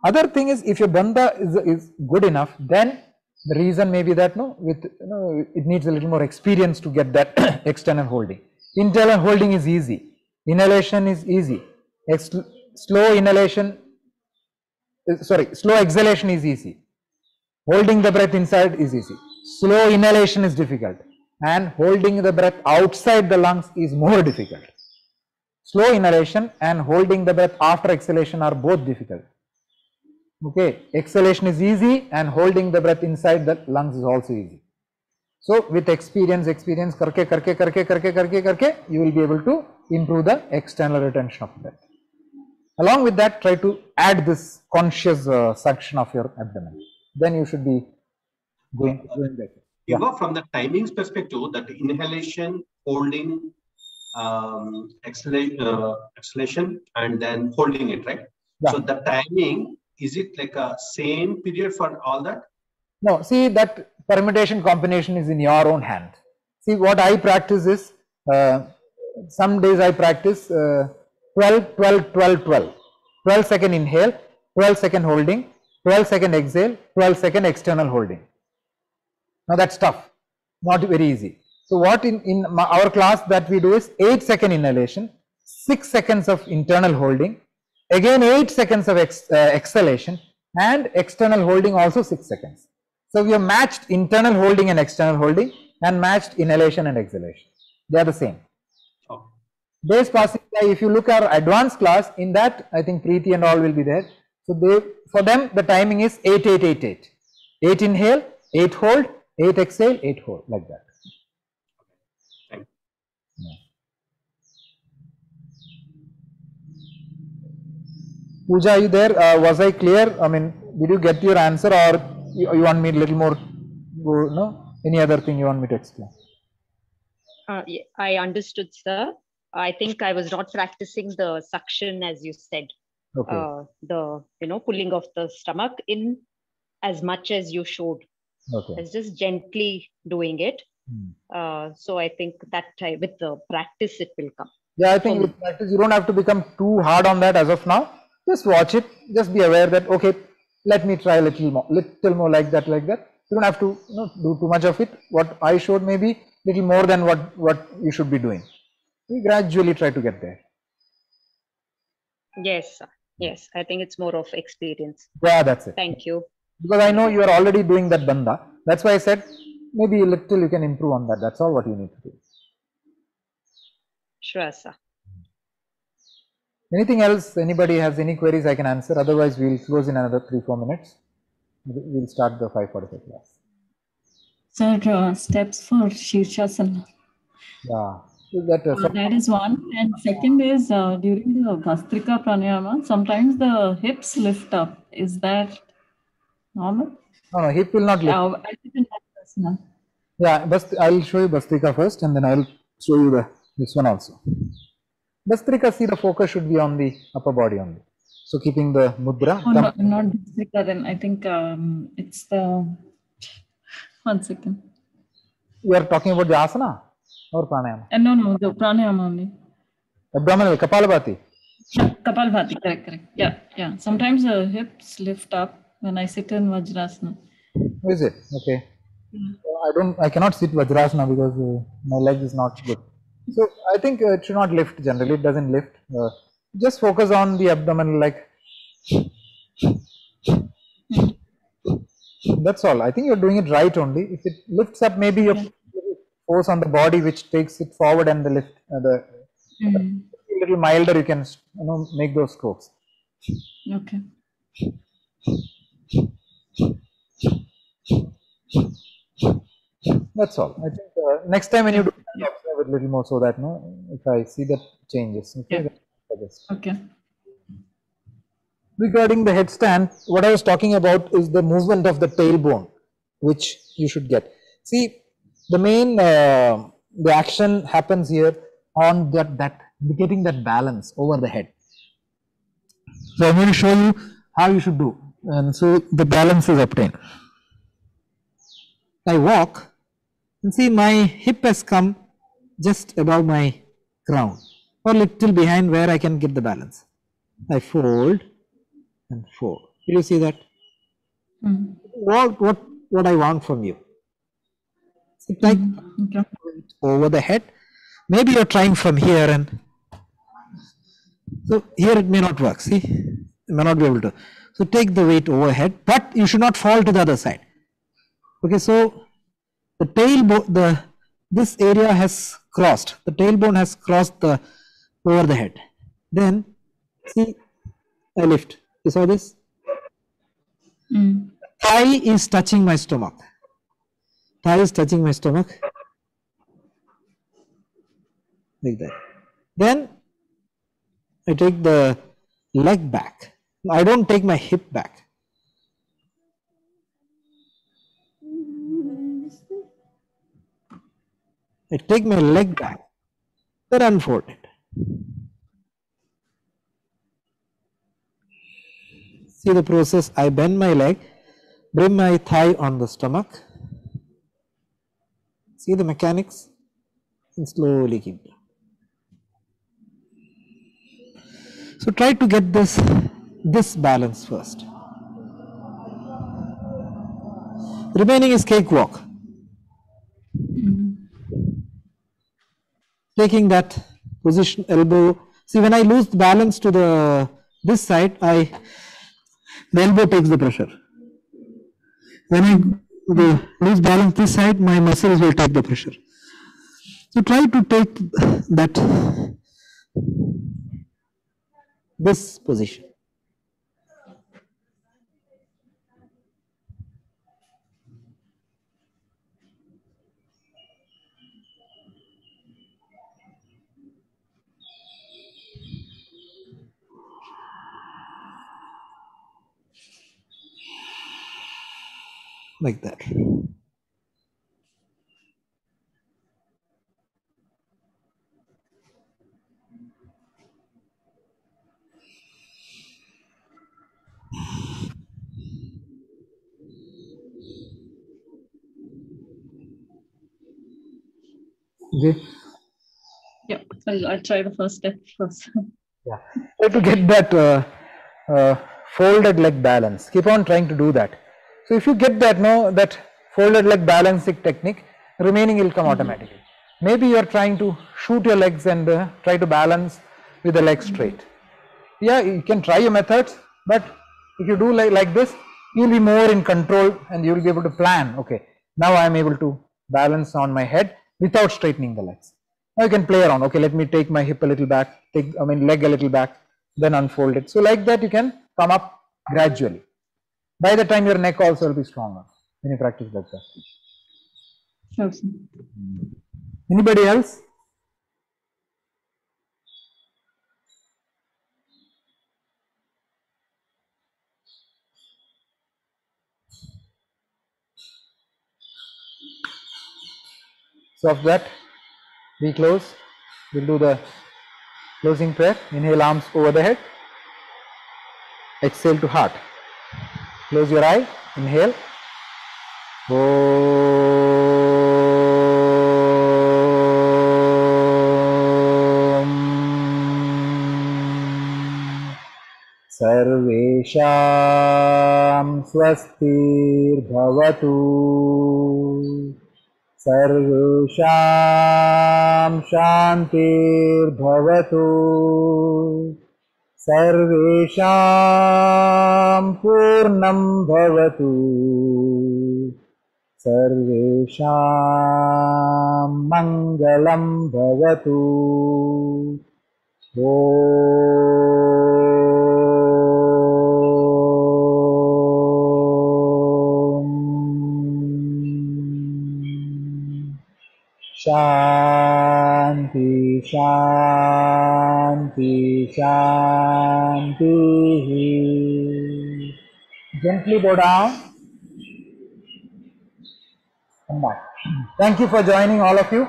Speaker 2: Other thing is, if your bandha is good enough, then the reason may be that it needs a little more experience to get that external holding. Internal holding is easy. Inhalation is easy. Slow exhalation is easy. Holding the breath inside is easy. Slow inhalation is difficult. And holding the breath outside the lungs is more difficult. Slow inhalation and holding the breath after exhalation are both difficult. Okay, exhalation is easy and holding the breath inside the lungs is also easy. So with experience karke, you will be able to improve the external retention of breath. Along with that, try to add this conscious suction of your abdomen. Then you should be going better.
Speaker 3: Eva, from the timings perspective, that inhalation, holding, exhalation, and then holding it, right?
Speaker 2: Yeah.
Speaker 3: So the timing, is it like a same period for all that?
Speaker 2: No, see, that permutation combination is in your own hand. See, what I practice is, some days I practice 12, 12, 12, 12. 12 second inhale, 12 second holding, 12 second exhale, 12 second external holding. Now that's tough, not very easy. So what in our class that we do is 8 second inhalation, 6 seconds of internal holding, again 8 seconds of exhalation, and external holding also 6 seconds. So we have matched internal holding and external holding and matched inhalation and exhalation. They are the same. Days passing by, if you look at our advanced class, in that I think Preeti and all will be there. So for them the timing is 8, 8, 8, 8. 8 inhale, 8 hold, 8 exhale, 8 hold, like that.
Speaker 3: Thank you.
Speaker 2: Yeah. Pooja, are you there? Was I clear? I mean, did you get your answer, or you want me a little more? No? Any other thing you want me to explain?
Speaker 1: Yeah, I understood, sir. I think I was not practicing the suction as you said.
Speaker 2: Okay.
Speaker 1: The pulling of the stomach in as much as you showed.
Speaker 2: Okay.
Speaker 1: It's just gently doing it. So I think that with the practice it will come.
Speaker 2: Yeah, I think with practice you don't have to become too hard on that as of now. Just watch it. Just be aware that okay, let me try a little more like that. You don't have to do too much of it. What I showed maybe little more than what you should be doing. We gradually try to get there.
Speaker 1: Yes, sir. Yes, I think it's more of experience.
Speaker 2: Yeah, that's it.
Speaker 1: Thank you.
Speaker 2: Because I know you are already doing that bandha. That's why I said maybe a little you can improve on that. That's all what you need to do.
Speaker 1: Sure, sir.
Speaker 2: Anything else? Anybody has any queries I can answer? Otherwise, we'll close in another 3-4 minutes. We'll start the 5:45 class.
Speaker 8: Sir, steps for Shirshasana.
Speaker 2: Yeah.
Speaker 8: That is one. And second is during the Bhastrika Pranayama, sometimes the hips lift up. Is that normal?
Speaker 2: No, hip will not lift.
Speaker 8: I didn't have this.
Speaker 2: Yeah, but I'll show you Bhastrika first and then I'll show you this one also. Bhastrika, see, the focus should be on the upper body only. So keeping the mudra.
Speaker 8: Oh, not Bhastrika, then I think it's the. 1 second.
Speaker 2: You are talking about the asana or pranayama?
Speaker 8: No, the pranayama only.
Speaker 2: Abdominal, Kapalabhati.
Speaker 8: Yeah, Kapalbhati, correct. Yeah. Sometimes the hips lift up when I sit in Vajrasana.
Speaker 2: Is it? Okay. I cannot sit Vajrasana because my leg is not good. So I think it should not lift generally. It doesn't lift. Just focus on the abdominal, like. That's all. I think you're doing it right only. If it lifts up, maybe you force on the body which takes it forward, and the lift a little milder. You can make those strokes.
Speaker 8: Okay.
Speaker 2: That's all. I think next time when you do, observe a little more so that if I see that changes. Okay.
Speaker 8: Okay.
Speaker 2: Regarding the headstand, what I was talking about is the movement of the tailbone, which you should get. See, the main the action happens here on that getting that balance over the head. So I'm going to show you how you should do, and so the balance is obtained. I walk, and see my hip has come just above my crown, or little behind where I can get the balance. I fold and fold. Do you see that? What I want from you? Sit like over the head. Maybe you're trying from here, and so here it may not work. See, you may not be able to. So take the weight overhead, but you should not fall to the other side. Okay, so the tailbone, this area has crossed. The tailbone has crossed over the head. Then see, I lift. You saw this? Thigh is touching my stomach. Thigh is touching my stomach. Like that. Then I take the leg back. I don't take my hip back. I take my leg back. Then unfold it. See the process. I bend my leg, bring my thigh on the stomach. See the mechanics, and slowly keep down. So try to get this balance first. Remaining is cakewalk. Taking that position, elbow. See, when I lose the balance to this side, the elbow takes the pressure. When I lose balance this side, my muscles will take the pressure. So try to take this position. Like that. Okay.
Speaker 8: Yeah, I'll try the first step first.
Speaker 2: Yeah, try to get that folded leg balance. Keep on trying to do that. So if you get that, that folded leg balancing technique, remaining will come automatically. Maybe you are trying to shoot your legs and try to balance with the legs straight. Yeah, you can try your methods, but if you do like this, you will be more in control and you will be able to plan. Okay, now I am able to balance on my head without straightening the legs. Now you can play around. Okay, let me take my hip a little back, leg a little back, then unfold it. So like that you can come up gradually. By the time your neck also will be stronger when you practice like that.
Speaker 8: Okay.
Speaker 2: Anybody else? So after that, we close. We'll do the closing prayer. Inhale, arms over the head. Exhale to heart. Close your eye. Inhale. सर्वेषां स्वस्तिर्भवतु सर्वेषां शान्तिर्भवतु सर्वेषां पूर्णं भवतु सर्वेषां मङ्गलं भवतु शांति शांति शांति. Gently go down. Come back. Thank you for joining, all of you.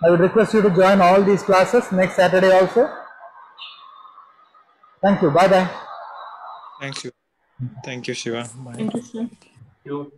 Speaker 2: I would request you to join all these classes next Saturday also. Thank you. Bye bye.
Speaker 5: Thank you. Thank you, Shiva. Bye.
Speaker 8: Thank you, sir.
Speaker 3: You.